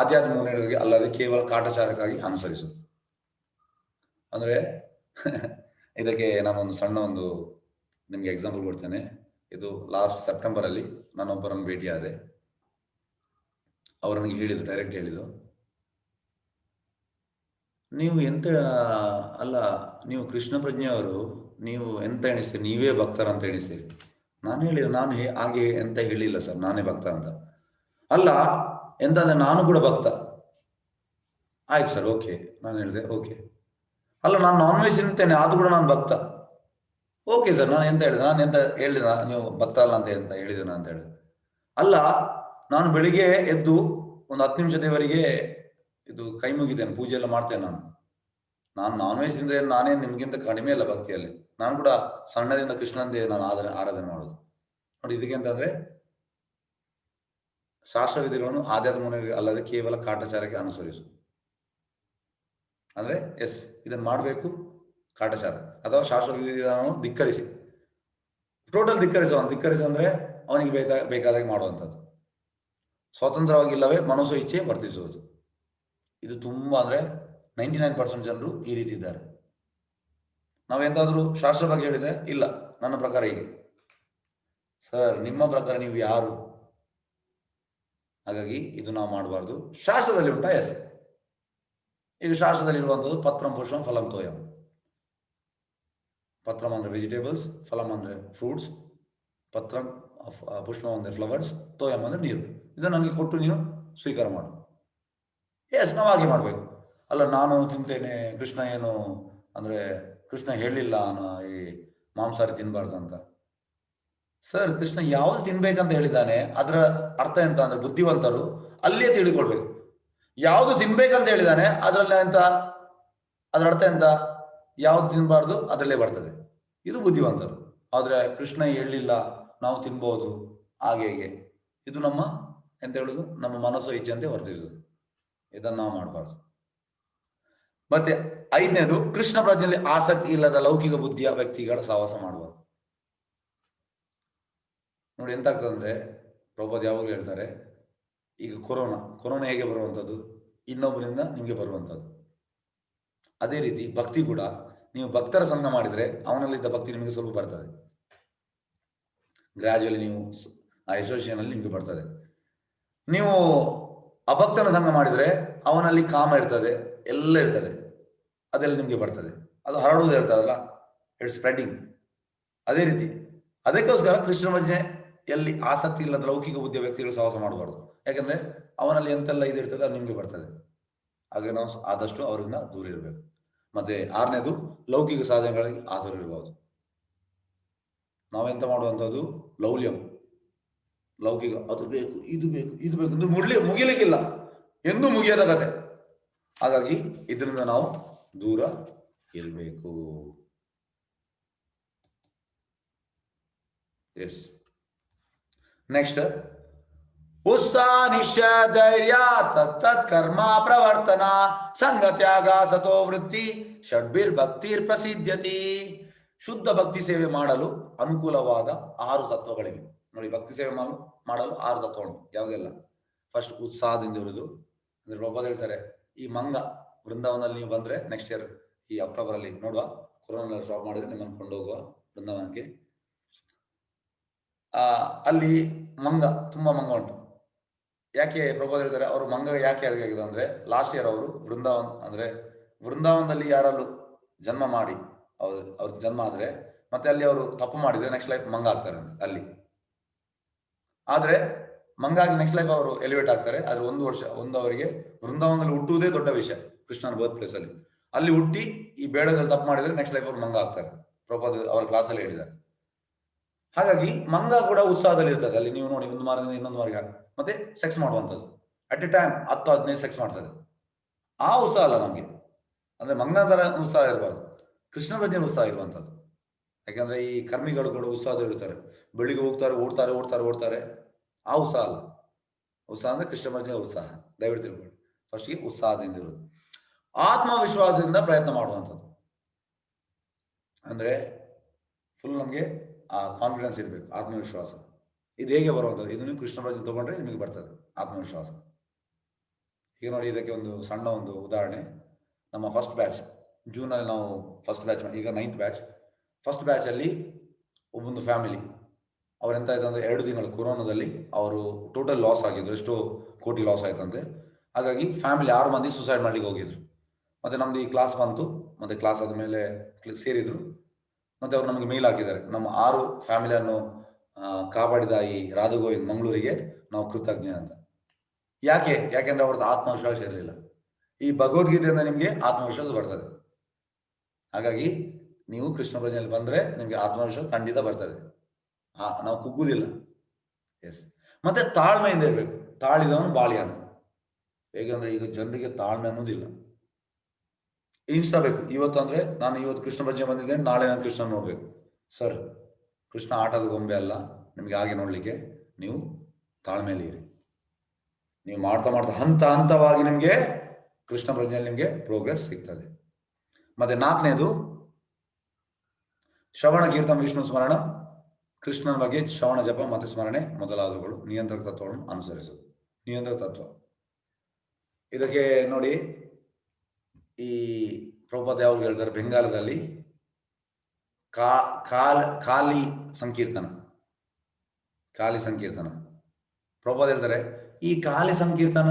ಆಧ್ಯಾತ್ಮಿಕ ನಿರ್ಣಯಗಳಿಗೆ ಅಲ್ಲದೆ ಕೇವಲ ಕಾಟಾಚಾರಕ್ಕಾಗಿ ಅನುಸರಿಸುವುದು. ಅಂದ್ರೆ ಇದಕ್ಕೆ ನಾನೊಂದು ಸಣ್ಣ ಒಂದು ನಿಮ್ಗೆ ಎಕ್ಸಾಂಪಲ್ ಕೊಡ್ತೇನೆ. ಇದು ಲಾಸ್ಟ್ ಸೆಪ್ಟೆಂಬರ್ ಅಲ್ಲಿ ನಾನೊಬ್ಬರನ್ನು ಭೇಟಿಯಾದೆ. ಅವರು ನನಗೆ ಹೇಳಿದ್ರು, ಡೈರೆಕ್ಟ್ ಹೇಳಿದ್ರು, ನೀವು ಎಂತ ಅಲ್ಲ, ನೀವು ಕೃಷ್ಣ ಪ್ರಜ್ಞೆಯವರು, ನೀವು ಎಂತ ಎಣಿಸ್ತೀರಿ, ನೀವೇ ಭಕ್ತರ ಅಂತ ಎಣಿಸ್ತೀರಿ. ನಾನು ಹೇಳಿದೆ, ನಾನು ಹಾಗೆ ಎಂತ ಹೇಳಿಲ್ಲ ಸರ್, ನಾನೇ ಭಕ್ತ ಅಂತ. ಅಲ್ಲ ಎಂತಂದ್ರೆ ನಾನು ಕೂಡ ಭಕ್ತ. ಆಯ್ತು ಸರ್, ಓಕೆ. ನಾನು ಹೇಳಿದೆ ಓಕೆ. ಅಲ್ಲ, ನಾನು ನಾನ್ ವೆಜ್ ತಿಂತೇನೆ, ಅದು ಕೂಡ ನಾನು ಭಕ್ತ. ಓಕೆ ಸರ್, ನಾನು ಎಂತ ಹೇಳಿದೆ, ನಾನು ಎಂತ ಹೇಳಿದ, ನೀವು ಭಕ್ತ ಅಲ್ಲ ಅಂತ ಎಂತ ಹೇಳಿದೆ ಅಂತ ಹೇಳಿದೆ. ಅಲ್ಲ, ನಾನು ಬೆಳಿಗ್ಗೆ ಎದ್ದು ಒಂದು 10 ನಿಮಿಷ ದೇವರಿಗೆ ಇದು ಕೈ ಮುಗಿದ್ದೇನೆ, ಪೂಜೆ ಎಲ್ಲ ಮಾಡ್ತೇನೆ. ನಾನು ನಾನ್ ವೆಜ್ ತಿಂದ್ರೆ ನಾನೇ ನಿಮ್ಗಿಂತ ಕಡಿಮೆ ಇಲ್ಲ ಭಕ್ತಿಯಲ್ಲಿ. ನಾನು ಕೂಡ ಸಣ್ಣದಿಂದ ಕೃಷ್ಣಂದೇ ನಾನು ಆರಾಧನೆ ಮಾಡೋದು. ನೋಡಿ, ಇದಕ್ಕೆ ಅಂತಂದ್ರೆ ಶಾಸ್ತ್ರ ವಿಧಿಗಳನ್ನು ಆಧ್ಯಾತ್ಮ ಅಲ್ಲದೆ ಕೇವಲ ಕಾಟಾಚಾರಕ್ಕೆ ಅನುಸರಿಸು. ಅಂದ್ರೆ ಇದನ್ನು ಮಾಡಬೇಕು, ಕಾಟಚಾರ ಅಥವಾ ಶಾಶ್ವತ ವಿಧಿವಿಧಾನವನ್ನು ಧಿಕ್ಕರಿಸಿ, ಟೋಟಲ್ ಧಿಕ್ಕರಿಸು ಅಂದರೆ ಅವನಿಗೆ ಬೇಕಾದಾಗೆ ಮಾಡುವಂಥದ್ದು. ಸ್ವತಂತ್ರವಾಗಿಲ್ಲವೇ ಮನಸ್ಸು ಇಚ್ಛೆ ವರ್ತಿಸುವುದು. ಇದು ತುಂಬ ಅಂದರೆ 99% ಜನರು ಈ ರೀತಿ ಇದ್ದಾರೆ. ನಾವೆಂದಾದರೂ ಶಾಸ್ತ್ರ ಬಗ್ಗೆ ಹೇಳಿದರೆ ಇಲ್ಲ, ನನ್ನ ಪ್ರಕಾರ ಹೀಗೆ. ಸರ್, ನಿಮ್ಮ ಪ್ರಕಾರ ನೀವು ಯಾರು? ಹಾಗಾಗಿ ಇದು ನಾವು ಮಾಡಬಾರ್ದು. ಶಾಸ್ತ್ರದಲ್ಲಿ ಉಂಟಾ? ಎಸ್. ಈಗ ಶಾಸ್ತ್ರದಲ್ಲಿ ಇರುವಂಥದ್ದು ಪತ್ರಂ ಪುಷ್ಪಂ ಫಲಂ ತೋಯಂ. ಪತ್ರಂ ಅಂದರೆ ವೆಜಿಟೇಬಲ್ಸ್, ಫಲಂ ಅಂದರೆ ಫ್ರೂಟ್ಸ್, ಪತ್ರಂ ಪುಷ್ಪಂ ಅಂದರೆ ಫ್ಲವರ್ಸ್, ತೋಯಂ ಅಂದರೆ ನೀರು. ಇದನ್ನು ನನಗೆ ಕೊಟ್ಟು ನೀವು ಸ್ವೀಕಾರ ಮಾಡು. ಎಸ್, ನಾವು ಹಾಗೆ ಮಾಡಬೇಕು. ಅಲ್ಲ, ನಾನು ತಿಂತೇನೆ, ಕೃಷ್ಣ ಏನು ಅಂದರೆ ಕೃಷ್ಣ ಹೇಳಲಿಲ್ಲ ಈ ಮಾಂಸಾಹಾರಿ ತಿನ್ನಬಾರ್ದು ಅಂತ. ಸರ್, ಕೃಷ್ಣ ಯಾವುದು ತಿನ್ಬೇಕಂತ ಹೇಳಿದ್ದಾನೆ ಅದರ ಅರ್ಥ ಎಂತ ಅಂದ್ರೆ ಬುದ್ಧಿವಂತರು ಅಲ್ಲೇ ತಿಳಿಕೊಳ್ಬೇಕು. ಯಾವುದು ತಿನ್ಬೇಕಂತ ಹೇಳಿದ್ದಾನೆ ಅದರಲ್ಲಿ ಅದರ ಅರ್ಥ ಎಂತ, ಯಾವುದು ತಿನ್ಬಾರ್ದು ಅದರಲ್ಲೇ ಬರ್ತದೆ. ಇದು ಬುದ್ಧಿವಂತರು. ಆದ್ರೆ ಕೃಷ್ಣ ಹೇಳಲಿಲ್ಲ, ನಾವು ತಿನ್ಬಹುದು ಹಾಗೆ ಹೀಗೆ, ಇದು ನಮ್ಮ ಎಂತ ಹೇಳುದು, ನಮ್ಮ ಮನಸ್ಸು ಇಚ್ಛೆಯಂತೆ ವರ್ತಿಸುದು. ಇದನ್ನು ನಾವು ಮಾಡಬಾರ್ದು. ಮತ್ತೆ 5ನೇದು, ಕೃಷ್ಣ ಪ್ರಜ್ಞೆಯಲ್ಲಿ ಆಸಕ್ತಿ ಇಲ್ಲದ ಲೌಕಿಕ ಬುದ್ಧಿಯ ವ್ಯಕ್ತಿಗಳ ಸಹವಾಸ ಮಾಡಬಾರ್ದು. ನೋಡಿ ಎಂತಾಗ್ತದಂದ್ರೆ, ಪ್ರಭುಪಾದ ಯಾವಾಗಲೂ ಹೇಳ್ತಾರೆ, ಈಗ ಕೊರೋನಾ ಹೇಗೆ ಬರುವಂಥದ್ದು, ಇನ್ನೊಬ್ಬರಿಂದ ನಿಮಗೆ ಬರುವಂಥದ್ದು. ಅದೇ ರೀತಿ ಭಕ್ತಿ ಕೂಡ, ನೀವು ಭಕ್ತರ ಸಂಘ ಮಾಡಿದರೆ ಅವನಲ್ಲಿದ್ದ ಭಕ್ತಿ ನಿಮಗೆ ಸ್ವಲ್ಪ ಬರ್ತದೆ. ಗ್ರಾಜುವಲಿ ನೀವು ಆ ಅಸೋಸಿಯೇಷನ್ ಅಲ್ಲಿ ನಿಮಗೆ ಬರ್ತದೆ. ನೀವು ಅಭಕ್ತನ ಸಂಘ ಮಾಡಿದರೆ ಅವನಲ್ಲಿ ಕಾಮ ಇರ್ತದೆ, ಎಲ್ಲ ಇರ್ತದೆ, ಅದೆಲ್ಲ ನಿಮಗೆ ಬರ್ತದೆ. ಅದು ಹರಡುವುದು ಹೇಳ್ತಾರಲ್ಲ, ಇಟ್ಸ್ ಸ್ಪ್ರೆಡಿಂಗ್. ಅದೇ ರೀತಿ ಅದಕ್ಕೋಸ್ಕರ ಕೃಷ್ಣ ಪ್ರಜ್ಞೆಯಲ್ಲಿ ಆಸಕ್ತಿ ಇಲ್ಲದ ಲೌಕಿಕ ಬುದ್ಧಿಯ ವ್ಯಕ್ತಿಗಳು ಸಹವಾಸ ಮಾಡಬಾರ್ದು. ಯಾಕಂದ್ರೆ ಅವನಲ್ಲಿ ಎಂತೆಲ್ಲ ಇದಿರ್ತದೆ ಅದು ನಿಮಗೆ ಬರ್ತದೆ. ಹಾಗೆ ನಾವು ಆದಷ್ಟು ಅವರಿಂದ ದೂರ ಇರಬೇಕು. ಮತ್ತೆ 6ನೇದು, ಲೌಕಿಕ ಸಾಧನೆಗಳಿಗೆ ಆತುರ ಇರಬಾರ್ದು. ನಾವೆಂತ ಮಾಡುವಂಥದ್ದು, ಲೌಲ್ಯಂ, ಲೌಕಿಕ, ಅದು ಬೇಕು, ಇದು ಬೇಕು, ಇದು ಬೇಕು ಎಂದು ಮುಗಿಲಿಕ್ಕಿಲ್ಲ, ಎಂದೂ ಮುಗಿಯದ ಕತೆ. ಹಾಗಾಗಿ ಇದರಿಂದ ನಾವು ದೂರ ಇರಬೇಕು. ಎಸ್. ನೆಕ್ಸ್ಟ್, ಉತ್ಸಾಹ ನಿಶ್ಚಯ ಧೈರ್ಯ ತತ್ತತ್ ಕರ್ಮ ಪ್ರವರ್ತನ ಸಂಗತ್ಯಾಗ ಸತೋ ವೃತ್ತಿ ಷಡ್ಭಿರ್ ಭಕ್ತಿರ್ ಪ್ರಸಿದ್ಧತಿ. ಶುದ್ಧ ಭಕ್ತಿ ಸೇವೆ ಮಾಡಲು ಅನುಕೂಲವಾದ 6 ತತ್ವಗಳಿವೆ. ನೋಡಿ, ಭಕ್ತಿ ಸೇವೆ ಮಾಡಲು 6 ತತ್ವ ಉಂಟು. ಯಾವುದೆಲ್ಲ? ಫಸ್ಟ್, ಉತ್ಸಾಹದಿಂದ ಇರುವುದು. ಅಂದ್ರೆ ಪ್ರಭುಪಾದ ಹೇಳ್ತಾರೆ, ಈ ಮಂಗ ವೃಂದಾವನದಲ್ಲಿ ನೀವು ಬಂದ್ರೆ ನೆಕ್ಸ್ಟ್ ಇಯರ್ ಈ ಅಕ್ಟೋಬರ್ ಅಲ್ಲಿ ನೋಡುವ, ಕೊರೋನಾ ಸ್ಟಾಪ್ ಮಾಡಿದ್ರೆ ನಿಮ್ಮನ್ನು ಕೊಂಡೋಗುವ ವೃಂದಾವನಕ್ಕೆ. ಅಲ್ಲಿ ತುಂಬಾ ಮಂಗ ಉಂಟು. ಯಾಕೆ ಪ್ರಭುಪಾದ ಹೇಳ್ತಾರೆ, ಅವರು ಮಂಗ ಯಾಕೆ ಆಗಿದೆ ಅಂದ್ರೆ, ಲಾಸ್ಟ್ ಇಯರ್ ಅವರು ವೃಂದಾವನದಲ್ಲಿ ಯಾರಲ್ಲೂ ಜನ್ಮ ಮಾಡಿ ಅವ್ರ ಜನ್ಮ ಆದ್ರೆ ಮತ್ತೆ ಅಲ್ಲಿ ಅವರು ತಪ್ಪು ಮಾಡಿದ್ರೆ ನೆಕ್ಸ್ಟ್ ಲೈಫ್ ಮಂಗ ಆಗ್ತಾರೆ ಅಲ್ಲಿ. ಆದ್ರೆ ಮಂಗಾಗಿ ನೆಕ್ಸ್ಟ್ ಲೈಫ್ ಅವರು ಎಲಿವೇಟ್ ಆಗ್ತಾರೆ. ಆದ್ರೆ ಒಂದು ಅವರಿಗೆ ವೃಂದಾವನದಲ್ಲಿ ಹುಟ್ಟುವುದೇ ದೊಡ್ಡ ವಿಷಯ. ಕೃಷ್ಣನ ಬರ್ತ್ ಪ್ಲೇಸ್ ಅಲ್ಲಿ ಹುಟ್ಟಿ ಈ ಬೇಡದಲ್ಲಿ ತಪ್ಪು ಮಾಡಿದ್ರೆ ನೆಕ್ಸ್ಟ್ ಲೈಫ್ ಅವ್ರು ಮಂಗ ಆಗ್ತಾರೆ. ಪ್ರಭುಪಾದ ಅವರ ಕ್ಲಾಸಲ್ಲಿ ಹೇಳಿದ್ದಾರೆ. ಹಾಗಾಗಿ ಮಂಗ ಕೂಡ ಉತ್ಸಾಹದಲ್ಲಿ ಇರ್ತದೆ. ಅಲ್ಲಿ ನೀವು ನೋಡಿ, ಒಂದು ಮಾರ್ಗದಿಂದ ಇನ್ನೊಂದು ಮಾರ್ಗ, ಮತ್ತೆ ಸೆಕ್ಸ್ ಮಾಡುವಂಥದ್ದು ಅಟ್ ಎ ಟೈಮ್ 10-15 ಸೆಕ್ಸ್ ಮಾಡ್ತದೆ. ಆ ಉತ್ಸಾಹ ಅಲ್ಲ ನಮ್ಗೆ. ಅಂದ್ರೆ ಮಂಗನ ತರ ಉತ್ಸಾಹ ಇರಬಾರ್ದು, ಕೃಷ್ಣ ಪ್ರಜ್ಞೆ ಉತ್ಸಾಹ ಇರುವಂಥದ್ದು. ಯಾಕಂದ್ರೆ ಈ ಕರ್ಮಿಗಳು ಕೂಡ ಉತ್ಸಾಹದಲ್ಲಿ ಇರ್ತಾರೆ, ಬೆಳಿಗ್ಗೆ ಹೋಗ್ತಾರೆ, ಓಡ್ತಾರೆ. ಆ ಉತ್ಸಾಹ ಅಲ್ಲ. ಉತ್ಸಾಹ ಅಂದ್ರೆ ಕೃಷ್ಣ ಪ್ರಜ್ಞೆ ಉತ್ಸಾಹ. ದಯವಿಟ್ಟು ತಿಳ್ಕೊಳ್ಳಿ. ಫಸ್ಟ್ಗೆ ಉತ್ಸಾಹದಿಂದ ಇರೋದು, ಆತ್ಮವಿಶ್ವಾಸದಿಂದ ಪ್ರಯತ್ನ ಮಾಡುವಂಥದ್ದು. ಅಂದ್ರೆ ಫುಲ್ ನಮಗೆ ಆ ಕಾನ್ಫಿಡೆನ್ಸ್ ಇರಬೇಕು, ಆತ್ಮವಿಶ್ವಾಸ. ಇದು ಹೇಗೆ ಬರುವಂಥದ್ದು? ಇದು ನೀವು ಕೃಷ್ಣ ಪ್ರಜ್ಞೆ ತಗೊಂಡ್ರೆ ನಿಮಗೆ ಬರ್ತದೆ ಆತ್ಮವಿಶ್ವಾಸ. ಈಗ ನೋಡಿ, ಇದಕ್ಕೆ ಒಂದು ಸಣ್ಣ ಉದಾಹರಣೆ. ನಮ್ಮ ಫಸ್ಟ್ ಬ್ಯಾಚ್ ಜೂನಲ್ಲಿ ನಾವು ಫಸ್ಟ್ ಬ್ಯಾಚ್, ಈಗ 9th ಬ್ಯಾಚ್. ಫಸ್ಟ್ ಬ್ಯಾಚ್ ಅಲ್ಲಿ ಒಬ್ಬೊಂದು ಫ್ಯಾಮಿಲಿ ಅವರೆಂತ ಆಯ್ತು ಅಂದ್ರೆ, 2 ತಿಂಗಳು ಕೊರೋನಾದಲ್ಲಿ ಅವರು ಟೋಟಲ್ ಲಾಸ್ ಆಗಿದ್ರು. ಎಷ್ಟೋ ಕೋಟಿ ಲಾಸ್ ಆಯ್ತಂತೆ. ಹಾಗಾಗಿ ಫ್ಯಾಮಿಲಿ 6 ಮಂದಿ ಸುಸೈಡ್ ಮಾಡ್ಲಿಕ್ಕೆ ಹೋಗಿದ್ರು. ಮತ್ತೆ ನಮ್ದು ಈ ಕ್ಲಾಸ್ ಬಂತು, ಮತ್ತೆ ಕ್ಲಾಸ್ ಆದ್ಮೇಲೆ ಸೇರಿದ್ರು. ಮತ್ತೆ ಅವ್ರು ನಮಗೆ ಮೇಲ್ ಹಾಕಿದ್ದಾರೆ, ನಮ್ಮ 6 ಫ್ಯಾಮಿಲಿಯನ್ನು ಕಾಪಾಡಿದ ಈ ರಾಧಗೋವಿಂದ್ ಮಂಗಳೂರಿಗೆ ನಾವು ಕೃತಜ್ಞ ಅಂತ. ಯಾಕೆಂದ್ರೆ ಅವ್ರದ್ದು ಆತ್ಮವಿಶ್ವಾಸ ಇರಲಿಲ್ಲ. ಈ ಭಗವದ್ಗೀತೆಯಿಂದ ನಿಮಗೆ ಆತ್ಮವಿಶ್ವಾಸ ಬರ್ತದೆ. ಹಾಗಾಗಿ ನೀವು ಕೃಷ್ಣ ಪ್ರಜ್ಞೆಯಲ್ಲಿ ಬಂದ್ರೆ ನಿಮ್ಗೆ ಆತ್ಮವಿಶ್ವಾಸ ಖಂಡಿತ ಬರ್ತದೆ. ನಾವು ಕುಗ್ಗುದಿಲ್ಲ. ಎಸ್. ಮತ್ತೆ ತಾಳ್ಮೆಯಿಂದ ಇರಬೇಕು. ತಾಳಿದವನು ಬಾಳಿಯಾನು. ಹೇಗಂದ್ರೆ ಈಗ ಜನರಿಗೆ ತಾಳ್ಮೆ ಅನ್ನೋದಿಲ್ಲ. ಇನ್ಸ್ಟಾ ಬೇಕು. ಇವತ್ತು ಅಂದ್ರೆ ನಾನು ಇವತ್ತು ಕೃಷ್ಣ ಪ್ರಜ್ಞೆ ಬಂದಿದ್ದೇನೆ, ನಾಳೆ ನಾನು ಕೃಷ್ಣ ನೋಡ್ಬೇಕು. ಸರ್, ಕೃಷ್ಣ ಆಟದ ಗೊಂಬೆ ಅಲ್ಲ ನಿಮ್ಗೆ ಹಾಗೆ ನೋಡ್ಲಿಕ್ಕೆ. ನೀವು ತಾಳ್ಮೆಯಲ್ಲಿ ಇರಿ. ನೀವು ಮಾಡ್ತಾ ಹಂತವಾಗಿ ನಿಮ್ಗೆ ಕೃಷ್ಣ ಪ್ರಜ್ಞೆಯಲ್ಲಿ ನಿಮ್ಗೆ ಪ್ರೋಗ್ರೆಸ್ ಸಿಗ್ತದೆ. ಮತ್ತೆ 4ನೇದು, ಶ್ರವಣ ಕೀರ್ತನ ವಿಷ್ಣು ಸ್ಮರಣ, ಕೃಷ್ಣನ ಬಗ್ಗೆ ಶ್ರವಣ ಜಪ ಮತ್ತು ಸ್ಮರಣೆ ಮೊದಲಾದವುಗಳು ನಿಯಂತ್ರಕ ತತ್ವಗಳನ್ನು ಅನುಸರಿಸುವುದು. ನಿಯಂತ್ರಕ ತತ್ವ ಇದಕ್ಕೆ ನೋಡಿ, ಈ ಪ್ರಭುಪಾದ ಯಾವಾಗ ಹೇಳ್ತಾರೆ, ಬೆಂಗಾಲದಲ್ಲಿ ಕಾಲಿ ಸಂಕೀರ್ತನ, ಕಾಲಿ ಸಂಕೀರ್ತನ ಪ್ರಭುಪಾದ ಹೇಳ್ತಾರೆ, ಈ ಕಾಲಿ ಸಂಕೀರ್ತನ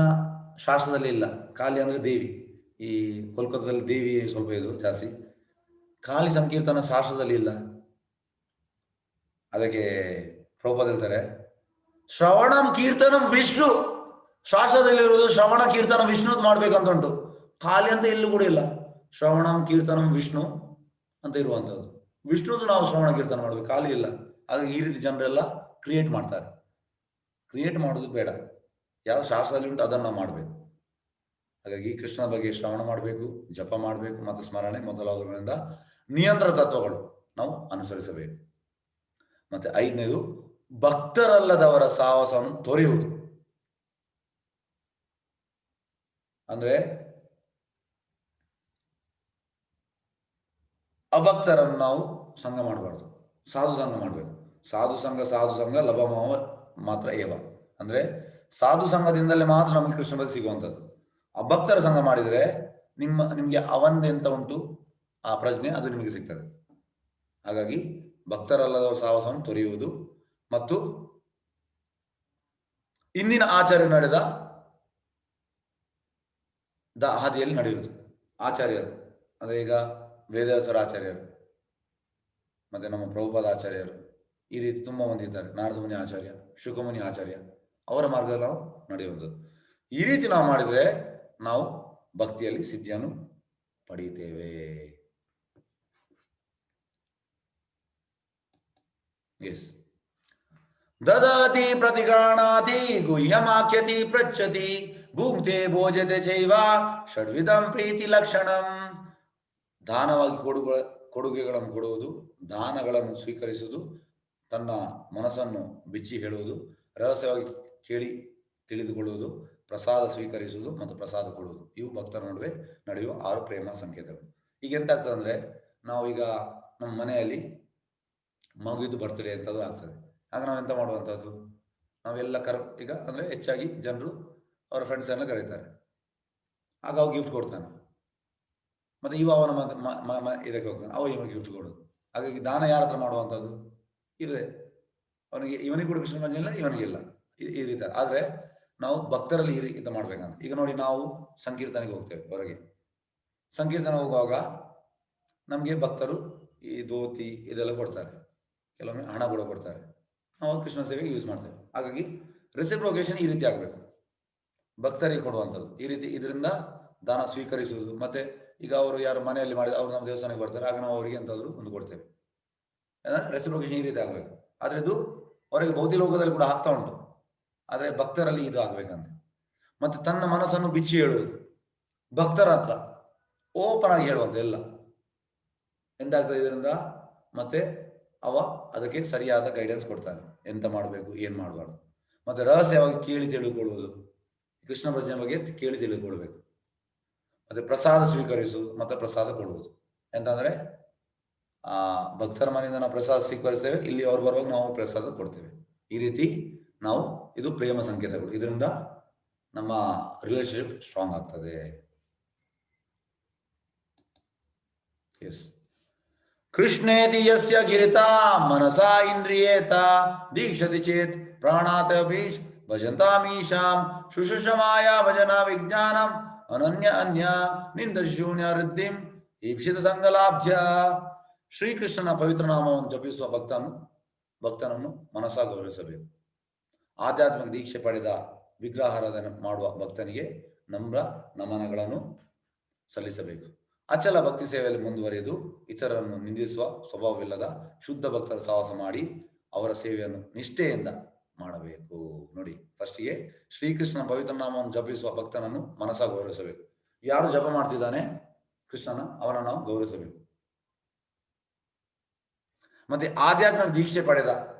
ಶಾಸ್ತ್ರದಲ್ಲಿ ಇಲ್ಲ. ಕಾಲಿ ಅಂದ್ರೆ ದೇವಿ, ಈ ಕೋಲ್ಕತ್ತಾದಲ್ಲಿ ದೇವಿ ಸ್ವಲ್ಪ ಇದು ಜಾಸ್ತಿ. ಕಾಲಿ ಸಂಕೀರ್ತನ ಶಾಸ್ತ್ರದಲ್ಲಿ ಇಲ್ಲ. ಅದಕ್ಕೆ ಪ್ರಭುಪಾದ ಹೇಳ್ತಾರೆ, ಶ್ರವಣಂ ಕೀರ್ತನಂ ವಿಷ್ಣು, ಶಾಸ್ತ್ರದಲ್ಲಿರುವುದು ಶ್ರವಣ ಕೀರ್ತನ ವಿಷ್ಣು ಮಾಡ್ಬೇಕಂತ ಉಂಟು. ಖಾಲಿ ಅಂತ ಎಲ್ಲೂ ಕೂಡ ಇಲ್ಲ. ಶ್ರವಣಂ ಕೀರ್ತನಂ ವಿಷ್ಣು ಅಂತ ಇರುವಂಥದ್ದು. ವಿಷ್ಣುದು ನಾವು ಶ್ರವಣ ಕೀರ್ತನ ಮಾಡ್ಬೇಕು, ಖಾಲಿ ಇಲ್ಲ. ಹಾಗಾಗಿ ಈ ರೀತಿ ಜನರೆಲ್ಲ ಕ್ರಿಯೇಟ್ ಮಾಡ್ತಾರೆ. ಕ್ರಿಯೇಟ್ ಮಾಡೋದು ಬೇಡ, ಯಾವ ಶಾಸ್ತ್ರದಲ್ಲಿ ಉಂಟು ಅದನ್ನು ನಾವು ಮಾಡಬೇಕು. ಹಾಗಾಗಿ ಕೃಷ್ಣನ ಬಗ್ಗೆ ಶ್ರವಣ ಮಾಡಬೇಕು, ಜಪ ಮಾಡಬೇಕು ಮತ್ತು ಸ್ಮರಣೆ ಮೊದಲಾದವುಗಳಿಂದ ನಿಯಂತ್ರ ತತ್ವಗಳು ನಾವು ಅನುಸರಿಸಬೇಕು. ಮತ್ತೆ 5ನೇದು ಭಕ್ತರಲ್ಲದವರ ಸಹವಾಸವನ್ನು ತೊರೆಯುವುದು. ಅಂದ್ರೆ ಅಭಕ್ತರನ್ನು ನಾವು ಸಂಘ ಮಾಡಬಾರ್ದು, ಸಾಧು ಸಂಘ ಮಾಡಬೇಕು. ಸಾಧು ಸಂಘ ಲಭಮಾವ ಮಾತ್ರ ಏವ. ಅಂದ್ರೆ ಸಾಧು ಸಂಘದಿಂದಲೇ ಮಾತ್ರ ನಮಗೆ ಕೃಷ್ಣ ಬಳಿ ಸಿಗುವಂಥದ್ದು. ಅಭಕ್ತರ ಸಂಘ ಮಾಡಿದರೆ ನಿಮಗೆ ಅವಂದೆಂತ ಉಂಟು ಆ ಪ್ರಜ್ಞೆ ಅದು ನಿಮಗೆ ಸಿಗ್ತದೆ. ಹಾಗಾಗಿ ಭಕ್ತರಲ್ಲದವರ ಸಹವಾಸವನ್ನು ತೊರೆಯುವುದು ಮತ್ತು ಇಂದಿನ ಆಚಾರ್ಯ ನಡೆದ ಹಾದಿಯಲ್ಲಿ ನಡೆಯುವುದು. ಆಚಾರ್ಯರು ಅಂದ್ರೆ ಈಗ ವೇದವ್ಯಾಸರ ಆಚಾರ್ಯರು, ಮತ್ತೆ ನಮ್ಮ ಪ್ರಭುಪಾದ ಆಚಾರ್ಯರು, ಈ ರೀತಿ ತುಂಬಾ ಮಂದಿ ಇದ್ದಾರೆ. ನಾರದ ಮುನಿ ಆಚಾರ್ಯ, ಶುಕಮುನಿ ಆಚಾರ್ಯ, ಅವರ ಮಾರ್ಗದಲ್ಲಿ ನಾವು ನಡೆಯುವುದು. ಈ ರೀತಿ ನಾವು ಮಾಡಿದರೆ ನಾವು ಭಕ್ತಿಯಲ್ಲಿ ಸಿದ್ಧಿಯನ್ನು ಪಡೆಯುತ್ತೇವೆ. ಎಸ್. ದದಾತಿ ಪ್ರತಿಗಣಾತಿ ಗುಹ್ಯಮಾಖ್ಯತಿ ಪೃಚ್ಛತಿ ಭುಕ್ತೆ ಭೋಜತೆ ಚೈವ ಷಡ್ವಿಧಂ ಪ್ರೀತಿ ಲಕ್ಷಣಂ. ದಾನವಾಗಿ ಕೊಡುಗೆಗಳನ್ನು ಕೊಡುವುದು, ದಾನಗಳನ್ನು ಸ್ವೀಕರಿಸುವುದು, ತನ್ನ ಮನಸ್ಸನ್ನು ಬಿಚ್ಚಿ ಹೇಳುವುದು, ರಹಸ್ಯವಾಗಿ ಕೇಳಿ ತಿಳಿದುಕೊಳ್ಳುವುದು, ಪ್ರಸಾದ ಸ್ವೀಕರಿಸುವುದು ಮತ್ತು ಪ್ರಸಾದ ಕೊಡುವುದು. ಇವು ಭಕ್ತರ ನಡುವೆ ನಡೆಯುವ 6 ಪ್ರೇಮ ಸಂಕೇತಗಳು. ಈಗ ಎಂತ ಆಗ್ತದೆ ಅಂದ್ರೆ, ನಾವೀಗ ನಮ್ಮ ಮನೆಯಲ್ಲಿ ಮಗುವಿದ್ದು ಬರ್ತಡೇ ಅಂತದ್ದು ಆಗ್ತದೆ. ಆಗ ನಾವೆಂತ ಮಾಡುವಂಥದ್ದು, ನಾವೆಲ್ಲ ಈಗ ಅಂದ್ರೆ ಹೆಚ್ಚಾಗಿ ಜನರು ಅವರ ಫ್ರೆಂಡ್ಸ್ ಎಲ್ಲ ಕರೀತಾರೆ. ಆಗ ಅವು ಗಿಫ್ಟ್ ಕೊಡ್ತಾನೆ, ಮತ್ತೆ ಇವ ಅವನ ಇದಕ್ಕೆ ಹೋಗ್ತಾನೆ, ಅವ ಇವನಿಗೆ ಗಿಫ್ಟ್ ಕೊಡೋದು. ಹಾಗಾಗಿ ದಾನ ಯಾರ ಹತ್ರ ಮಾಡುವಂಥದ್ದು ಇದೆ, ಅವನಿಗೆ ಇವನಿಗೆ ಕೂಡ ಕೃಷ್ಣ ಬಂದಿಲ್ಲ, ಇವನಿಗಿಲ್ಲ, ಈ ರೀತಿ. ಆದ್ರೆ ನಾವು ಭಕ್ತರಲ್ಲಿ ಈ ರೀತಿ ಮಾಡ್ಬೇಕಂತ. ಈಗ ನೋಡಿ, ನಾವು ಸಂಕೀರ್ತನೆಗೆ ಹೋಗ್ತೇವೆ, ಹೊರಗೆ ಸಂಕೀರ್ತನೆ ಹೋಗುವಾಗ ನಮಗೆ ಭಕ್ತರು ಈ ಧೋತಿ ಇದೆಲ್ಲ ಕೊಡ್ತಾರೆ, ಕೆಲವೊಮ್ಮೆ ಹಣ ಕೂಡ ಕೊಡ್ತಾರೆ. ನಾವು ಕೃಷ್ಣ ಸೇವೆಗೆ ಯೂಸ್ ಮಾಡ್ತೇವೆ. ಹಾಗಾಗಿ ರೆಸಿಪ್ರೊಕೇಶನ್ ಈ ರೀತಿ ಆಗಬೇಕು, ಭಕ್ತರಿಗೆ ಕೊಡುವಂಥದ್ದು ಈ ರೀತಿ. ಇದರಿಂದ ದಾನ ಸ್ವೀಕರಿಸುವುದು. ಮತ್ತೆ ಈಗ ಅವರು ಯಾರು ಮನೆಯಲ್ಲಿ ಮಾಡಿದ ಅವರು ನಮ್ಮ ದೇವಸ್ಥಾನಕ್ಕೆ ಬರ್ತಾರೆ, ಆಗ ನಾವು ಅವರಿಗೆ ಎಂತಾದ್ರು ಒಂದು ಕೊಡ್ತೇವೆ. ರೆಸಿಪ್ರೊಕೇಶನ್ ಈ ರೀತಿ ಆಗಬೇಕು. ಆದ್ರೆ ಇದು ಅವರಿಗೆ ಭೌತಿಕ ಲೋಕದಲ್ಲಿ ಕೂಡ ಆಗ್ತಾ ಉಂಟು, ಆದ್ರೆ ಭಕ್ತರಲ್ಲಿ ಇದು ಆಗ್ಬೇಕಂತ. ಮತ್ತೆ ತನ್ನ ಮನಸ್ಸನ್ನು ಬಿಚ್ಚಿ ಹೇಳುವುದು, ಭಕ್ತರ ಹತ್ರ ಓಪನ್ ಆಗಿ ಹೇಳುವಂತ ಎಲ್ಲ ಎಂತಾಗ್ತದೆ ಇದರಿಂದ. ಮತ್ತೆ ಅವ ಅದಕ್ಕೆ ಸರಿಯಾದ ಗೈಡೆನ್ಸ್ ಕೊಡ್ತಾನೆ, ಎಂತ ಮಾಡಬೇಕು ಏನ್ ಮಾಡಬಾರ್ದು. ಮತ್ತೆ ರಹಸ್ಯವಾಗಿ ಕೇಳಿ ತಿಳಿದುಕೊಳ್ಳುವುದು, ಕೃಷ್ಣ ಭಜನೆ ಬಗ್ಗೆ ಕೇಳಿ ತಿಳಿದುಕೊಳ್ಬೇಕು. ಮತ್ತೆ ಪ್ರಸಾದ ಸ್ವೀಕರಿಸುವುದು ಮತ್ತೆ ಪ್ರಸಾದ ಕೊಡುವುದು. ಎಂತಂದ್ರೆ ಆ ಭಕ್ತರ ಮನೆಯಿಂದ ನಾವು ಪ್ರಸಾದ ಸ್ವೀಕರಿಸ್ತೇವೆ, ಇಲ್ಲಿ ಅವ್ರು ಬರುವಾಗ ನಾವು ಪ್ರಸಾದ ಕೊಡ್ತೇವೆ. ಈ ರೀತಿ ನಾವು, ಇದು ಪ್ರೇಮ ಸಂಕೇತಗಳು. ಇದರಿಂದ ನಮ್ಮ ರಿಲೇಶನ್ಶಿಪ್ ಸ್ಟ್ರಾಂಗ್ ಆಗ್ತದೆ. ಎಸ್. ಕೃಷ್ಣೇತಿ ಯಸ್ಯ ಗಿರಿತಾ ಮನಸಾ ಇಂದ್ರಿಯೇತ ದೀಕ್ಷತಿ ಚೇತ್ ಪ್ರಾಣಾತ್ ಅಭೀಶ್ ಭಜಂತಾಮೀಶಾಂ ಶುಶ್ರೂಷಮಾಯ ಭಜನ ವಿಜ್ಞಾನಂ ಅನನ್ಯ ಅನ್ಯ ನಿಂದಶೂನ್ಯ ವೃದ್ಧಿಂ ಈಪ್ಸಿತ ಸಂಗಲಾಭ್ಯ. ಶ್ರೀಕೃಷ್ಣನ ಪವಿತ್ರ ನಾಮವನ್ನು ಜಪಿಸುವ ಭಕ್ತನನ್ನು ಮನಸ್ಸಾ ಗೌರವಿಸಬೇಕು. ಆಧ್ಯಾತ್ಮಿಕ ದೀಕ್ಷೆ ಪಡೆದ ವಿಗ್ರಹಾರಾಧನೆ ಮಾಡುವ ಭಕ್ತನಿಗೆ ನಮ್ರ ನಮನಗಳನ್ನು ಸಲ್ಲಿಸಬೇಕು. ಅಚಲ ಭಕ್ತಿ ಸೇವೆಯಲ್ಲಿ ಮುಂದುವರಿದು ಇತರರನ್ನು ನಿಂದಿಸುವ ಸ್ವಭಾವವಿಲ್ಲದ ಶುದ್ಧ ಭಕ್ತರ ಸಹವಾಸ ಮಾಡಿ ಅವರ ಸೇವೆಯನ್ನು ನಿಷ್ಠೆಯಿಂದ ಮಾಡಬೇಕು. ನೋಡಿ, ಫಸ್ಟಿಗೆ ಶ್ರೀಕೃಷ್ಣನ ಪವಿತ್ರ ನಾಮವನ್ನು ಜಪಿಸುವ ಭಕ್ತನನ್ನು ಮನಸ್ಸಾ ಗೌರವಿಸಬೇಕು. ಯಾರು ಜಪ ಮಾಡ್ತಿದ್ದಾನೆ ಕೃಷ್ಣನ, ಅವನ ನಾವು ಗೌರವಿಸಬೇಕು. ಮತ್ತೆ ಆಧ್ಯಾತ್ಮಿಕ ದೀಕ್ಷೆ ಪಡೆದ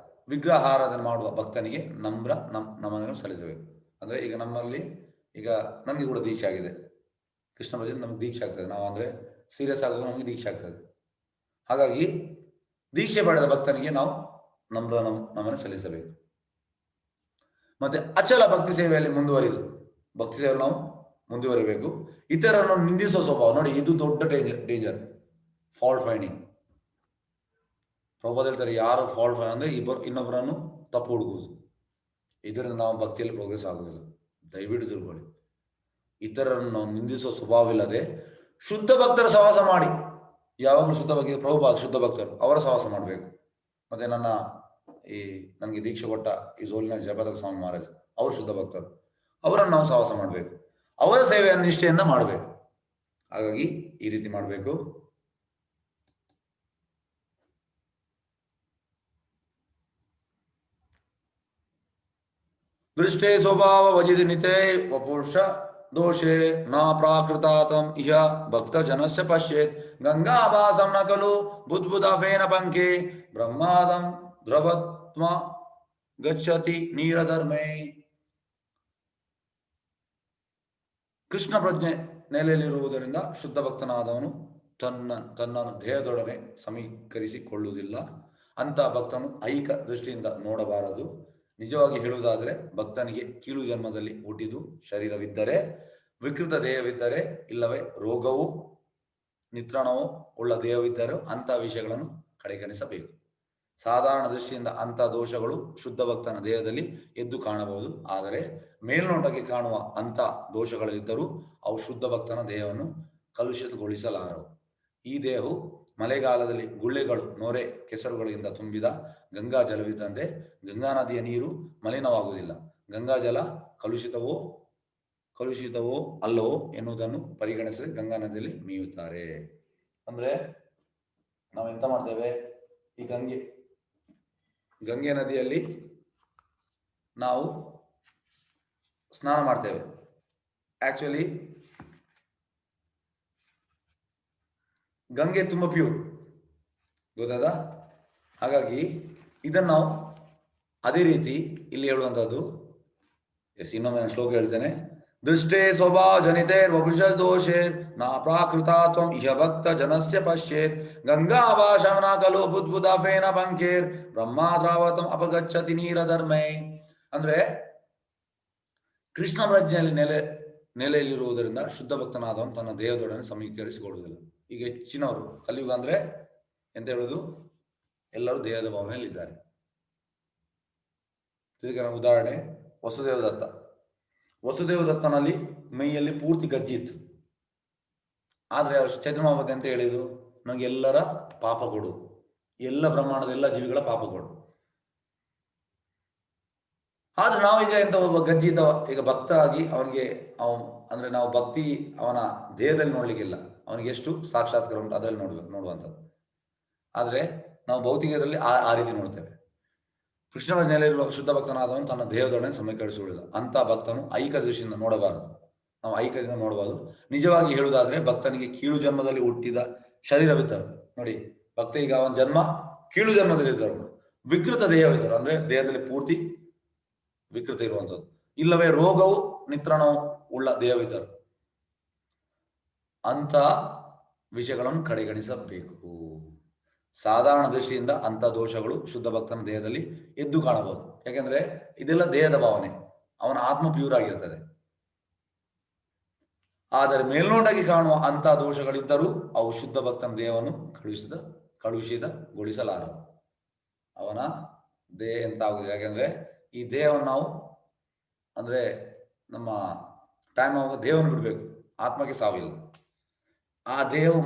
ವಿಗ್ರಹಾರಾಧನೆ ಮಾಡುವ ಭಕ್ತನಿಗೆ ನಮನಗಳನ್ನು ಸಲ್ಲಿಸಬೇಕು. ಅಂದ್ರೆ ಈಗ ನಮ್ಮಲ್ಲಿ, ಈಗ ನಮಗೆ ಕೂಡ ದೀಕ್ಷೆ ಆಗಿದೆ, ಕೃಷ್ಣ ಭಜನೆ ನಮಗೆ ದೀಕ್ಷೆ ಆಗ್ತದೆ. ನಾವು ಅಂದ್ರೆ ಸೀರಿಯಸ್ ಆಗುವಾಗ ನಮಗೆ ದೀಕ್ಷೆ ಆಗ್ತದೆ. ಹಾಗಾಗಿ ದೀಕ್ಷೆ ಪಡೆದ ಭಕ್ತನಿಗೆ ನಾವು ನಮ್ಮನ್ನು ಸಲ್ಲಿಸಬೇಕು. ಮತ್ತೆ ಅಚಲ ಭಕ್ತಿ ಸೇವೆಯಲ್ಲಿ ಭಕ್ತಿ ಸೇವೆ ನಾವು ಮುಂದುವರಿಬೇಕು. ಇತರರನ್ನು ನಿಂದಿಸುವ ಸ್ವಭಾವ ನೋಡಿ, ಇದು ದೊಡ್ಡ ಡೇಂಜರ್. Fault finding. ಪ್ರಭುಪಾದ ಹೇಳ್ತಾರೆ, ಯಾರು ಫಾಲ್ಟ್ ಫೈಂಡ್ ಅಂದ್ರೆ ಇನ್ನೊಬ್ಬರನ್ನು ತಪ್ಪು ಹುಡುಗುವುದು. ಇದರಿಂದ ನಾವು ಭಕ್ತಿಯಲ್ಲಿ ಪ್ರೋಗ್ರೆಸ್ ಆಗುವುದಿಲ್ಲ. ದಯವಿಟ್ಟು ತಿಳ್ಕೊಳ್ಳಿ. ಇತರರನ್ನು ನಿಂದಿಸುವ ಸ್ವಭಾವವಿಲ್ಲದೆ ಶುದ್ಧ ಭಕ್ತರ ಸಹವಾಸ ಮಾಡಿ. ಯಾವಾಗಲೂ ಶುದ್ಧ ಭಕ್ತಿ, ಪ್ರಭುಪಾದ ಶುದ್ಧ ಭಕ್ತರು, ಅವರ ಸಹವಾಸ ಮಾಡಬೇಕು. ಮತ್ತೆ ನನಗೆ ದೀಕ್ಷೆ ಕೊಟ್ಟ ಈ ಜೋಲಿನ ಜಯಪದಕ ಸ್ವಾಮಿ ಮಹಾರಾಜ್, ಅವರು ಶುದ್ಧ ಭಕ್ತರು, ಅವರನ್ನು ನಾವು ಸಹವಾಸ ಮಾಡಬೇಕು. ಅವರ ಸೇವೆಯನ್ನು ನಿಷ್ಠೆಯಿಂದ ಮಾಡಬೇಕು. ಹಾಗಾಗಿ ಈ ರೀತಿ ಮಾಡಬೇಕು. ದೃಷ್ಟೇ ಸ್ವಭಾವ ವಜಿನಿತೆ ವಪುರುಷ ದೋಷೆ ನ ಪ್ರಾಕೃತಾತಂ ಇಹ ಭಕ್ತ ಜನಸ್ಯ ಪಶ್ಯೇತ್ ಗಂಗಾಭಾಸಂ ನ ಖಲು ಬುದ್ಬುದಾಫೇನ ಪಂಕೆ ಬ್ರಹ್ಮಾದಂ ದ್ರವತ್ಮ ಗಚ್ಚತಿ ನೀರಧರ್ಮೇ. ಕೃಷ್ಣ ಪ್ರಜ್ಞೆ ನೆಲೆಯಲ್ಲಿರುವುದರಿಂದ ಶುದ್ಧ ಭಕ್ತನಾದವನು ತನ್ನನ್ನು ದೇಹದೊಡನೆ ಸಮೀಕರಿಸಿಕೊಳ್ಳುವುದಿಲ್ಲ. ಅಂತ ಭಕ್ತನು ಐಕ ದೃಷ್ಟಿಯಿಂದ ನೋಡಬಾರದು. ನಿಜವಾಗಿ ಹೇಳುವುದಾದರೆ, ಭಕ್ತನಿಗೆ ಕೀಳು ಜನ್ಮದಲ್ಲಿ ಹುಟ್ಟಿದು ಶರೀರವಿದ್ದರೆ, ವಿಕೃತ ದೇಹವಿದ್ದರೆ, ಇಲ್ಲವೇ ರೋಗವು ನಿತ್ರಣವೋ ಉಳ್ಳ ದೇಹವಿದ್ದರೂ ಅಂಥ ವಿಷಯಗಳನ್ನು ಕಡೆಗಣಿಸಬೇಕು. ಸಾಧಾರಣ ದೃಷ್ಟಿಯಿಂದ ಅಂಥ ದೋಷಗಳು ಶುದ್ಧ ಭಕ್ತನ ದೇಹದಲ್ಲಿ ಎದ್ದು ಕಾಣಬಹುದು. ಆದರೆ ಮೇಲ್ನೋಟಕ್ಕೆ ಕಾಣುವ ಅಂಥ ದೋಷಗಳಿದ್ದರೂ ಅವು ಶುದ್ಧ ಭಕ್ತನ ದೇಹವನ್ನು ಕಲುಷಿತಗೊಳಿಸಲಾರವು. ಈ ದೇಹವು ಮಳೆಗಾಲದಲ್ಲಿ ಗುಳ್ಳೆಗಳು, ನೊರೆ, ಕೆಸರುಗಳಿಂದ ತುಂಬಿದ ಗಂಗಾ ಜಲವಿದ್ದಂತೆ ಗಂಗಾ ನದಿಯ ನೀರು ಮಲಿನವಾಗುವುದಿಲ್ಲ. ಗಂಗಾ ಜಲ ಕಲುಷಿತವೋ ಅಲ್ಲವೋ ಎನ್ನುವುದನ್ನು ಪರಿಗಣಿಸದೆ ಗಂಗಾ ನದಿಯಲ್ಲಿ ಮೀಯುತ್ತಾರೆ. ಅಂದ್ರೆ ನಾವೆಂತ ಮಾಡ್ತೇವೆ, ಈ ಗಂಗೆ ನದಿಯಲ್ಲಿ ನಾವು ಸ್ನಾನ ಮಾಡ್ತೇವೆ. ಆಕ್ಚುಲಿ ಗಂಗೆ ತುಂಬ ಪ್ಯೂರ್, ಗೊತ್ತಾದ? ಹಾಗಾಗಿ ಇದನ್ನು ನಾವು ಅದೇ ರೀತಿ ಇಲ್ಲಿ ಹೇಳುವಂಥದ್ದು. ಇನ್ನೊಮ್ಮೆ ನಾನು ಶ್ಲೋಕ ಹೇಳ್ತೇನೆ. ದೃಷ್ಟೇ ಸ್ವಭಾವ ಜನಿತೇರ್ ವಪುಷ ದೋಷೇರ್ ನಾ ಪ್ರಾಕೃತಾತ್ವಂ ಇಹ ಭಕ್ತ ಜನಸ್ಯ ಪಶ್ಯೇತ್ ಗಂಗಾಭಾಷಮನ ಖಲು ಬುದ್ಬುದಾಫೇನ ಪಂಕೇರ್ ಬ್ರಹ್ಮಾದ್ರಾವತಂ ಅಪಗಚ್ಚತಿ ನೀರಧರ್ಮೈ. ಅಂದ್ರೆ ಕೃಷ್ಣ ಪ್ರಜ್ಞೆಯಲ್ಲಿ ನೆಲೆಯಲ್ಲಿರುವುದರಿಂದ ಶುದ್ಧ ಭಕ್ತನಾದವನು ತನ್ನ ದೇಹದೊಡನೆ ಸಮೀಕರಿಸಿಕೊಳ್ಳುವುದಿಲ್ಲ. ಈಗ ಹೆಚ್ಚಿನವರು ಕಲಿಯುಗ ಅಂದ್ರೆ ಎಂತ ಹೇಳುದು, ಎಲ್ಲರೂ ದೇಹದ ಭಾವನೆಯಲ್ಲಿ ಇದ್ದಾರೆ. ಇದಕ್ಕೆ ನಾವು ಉದಾಹರಣೆ ವಸುದೇವ ದತ್ತನಲ್ಲಿ ಮೈಯಲ್ಲಿ ಪೂರ್ತಿ ಗಜ್ಜಿತ್ತು. ಆದ್ರೆ ಚೈತನ್ಯ ಮಹಾಪ್ರಭು ಅಂತ ಹೇಳಿದ್ರು, ನನಗೆ ಎಲ್ಲರ ಪಾಪ ಕೊಡು, ಎಲ್ಲ ಬ್ರಹ್ಮಾಂಡದ ಎಲ್ಲ ಜೀವಿಗಳ ಪಾಪ ಕೊಡು. ಆದ್ರೆ ನಾವೀಗ ಎಂತ ಒಬ್ಬ ಗಜ್ಜಿದ್ದ ಈಗ ಭಕ್ತ ಆಗಿ ಅವನಿಗೆ ಅಂದ್ರೆ ನಾವು ಭಕ್ತಿ ಅವನ ದೇಹದಲ್ಲಿ ನೋಡ್ಲಿಕ್ಕಿಲ್ಲ, ಅವನಿಗೆ ಎಷ್ಟು ಸಾಕ್ಷಾತ್ಕಾರ ಉಂಟು ಅದರಲ್ಲಿ ನೋಡುವಂಥದ್ದು. ಆದ್ರೆ ನಾವು ಭೌತಿಕದಲ್ಲಿ ಆ ರೀತಿ ನೋಡ್ತೇವೆ. ಕೃಷ್ಣ ನೆಲೆಯಿರುವ ಶುದ್ಧ ಭಕ್ತನಾದವನು ತನ್ನ ದೇಹದೊಡನೆ ಸಮೀಕರಿಸುವುದಿಲ್ಲ. ಅಂತ ಭಕ್ತನು ಐಕ ದೃಷ್ಟಿಯಿಂದ ನೋಡಬಾರದು. ನಾವು ಐಕ್ಯದಿಂದ ನೋಡಬಾರದು. ನಿಜವಾಗಿ ಹೇಳುವುದಾದ್ರೆ, ಭಕ್ತನಿಗೆ ಕೀಳು ಜನ್ಮದಲ್ಲಿ ಹುಟ್ಟಿದ ಶರೀರವಿದ್ದರು ನೋಡಿ, ಭಕ್ತ ಈಗ ಅವನ ಜನ್ಮ ಕೀಳು ಜನ್ಮದಲ್ಲಿ ಇದ್ದರು, ವಿಕೃತ ದೇಹವಿದ್ದರು, ಅಂದ್ರೆ ದೇಹದಲ್ಲಿ ಪೂರ್ತಿ ವಿಕೃತ ಇರುವಂಥದ್ದು, ಇಲ್ಲವೇ ರೋಗವು ನಿತ್ರಣವು ಉಳ್ಳ ದೇಹವಿದ್ದರು, ಅಂತ ವಿಷಯಗಳನ್ನು ಕಡೆಗಣಿಸಬೇಕು. ಸಾಧಾರಣ ದೃಷ್ಟಿಯಿಂದ ಅಂತ ದೋಷಗಳು ಶುದ್ಧ ಭಕ್ತನ ದೇಹದಲ್ಲಿ ಎದ್ದು ಕಾಣಬಹುದು. ಯಾಕೆಂದ್ರೆ ಇದೆಲ್ಲ ದೇಹದ ಭಾವನೆ, ಅವನ ಆತ್ಮ ಪ್ಯೂರ್ ಆಗಿರ್ತದೆ. ಆದರೆ ಮೇಲ್ನೋಟಕ್ಕೆ ಕಾಣುವ ಅಂತ ದೋಷಗಳಿದ್ದರೂ ಅವು ಶುದ್ಧ ಭಕ್ತನ ದೇಹವನ್ನು ಕಲುಷಿತಗೊಳಿಸಲಾರವು. ಅವನ ದೇಹ ಎಂತ ಆಗುವುದು. ಯಾಕೆಂದ್ರೆ ಈ ದೇಹವನ್ನು ನಾವು ಅಂದ್ರೆ ನಮ್ಮ ಟೈಮ್ ಆಗುವ ದೇಹವನ್ನು ಬಿಡಬೇಕು, ಆತ್ಮಕ್ಕೆ ಸಾವಿಲ್ಲ. ಆ ದೇಹವು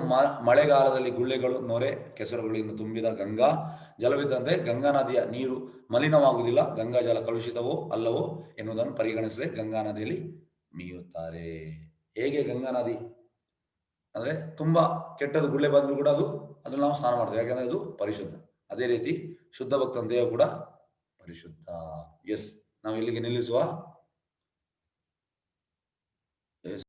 ಮಳೆಗಾಲದಲ್ಲಿ ಗುಳ್ಳೆಗಳು, ನೊರೆ, ಕೆಸರುಗಳಿಂದ ತುಂಬಿದ ಗಂಗಾ ಜಲವಿದ್ದಂತೆ ಗಂಗಾ ನದಿಯ ನೀರು ಮಲಿನವಾಗುವುದಿಲ್ಲ. ಗಂಗಾ ಜಲ ಕಲುಷಿತವೋ ಅಲ್ಲವೋ ಎನ್ನುವುದನ್ನು ಪರಿಗಣಿಸದೆ ಗಂಗಾ ನದಿಯಲ್ಲಿ ಮೀಯುತ್ತಾರೆ. ಹೇಗೆ ಗಂಗಾ ನದಿ ಅಂದ್ರೆ ತುಂಬಾ ಕೆಟ್ಟದ್ದು ಗುಳ್ಳೆ ಬಂದರೂ ಕೂಡ ಅದನ್ನು ನಾವು ಸ್ನಾನ ಮಾಡ್ತೇವೆ, ಯಾಕಂದ್ರೆ ಅದು ಪರಿಶುದ್ಧ. ಅದೇ ರೀತಿ ಶುದ್ಧ ಭಕ್ತನ ದೇಹ ಕೂಡ ಪರಿಶುದ್ಧ. ಎಸ್, ನಾವು ಇಲ್ಲಿಗೆ ನಿಲ್ಲಿಸುವ.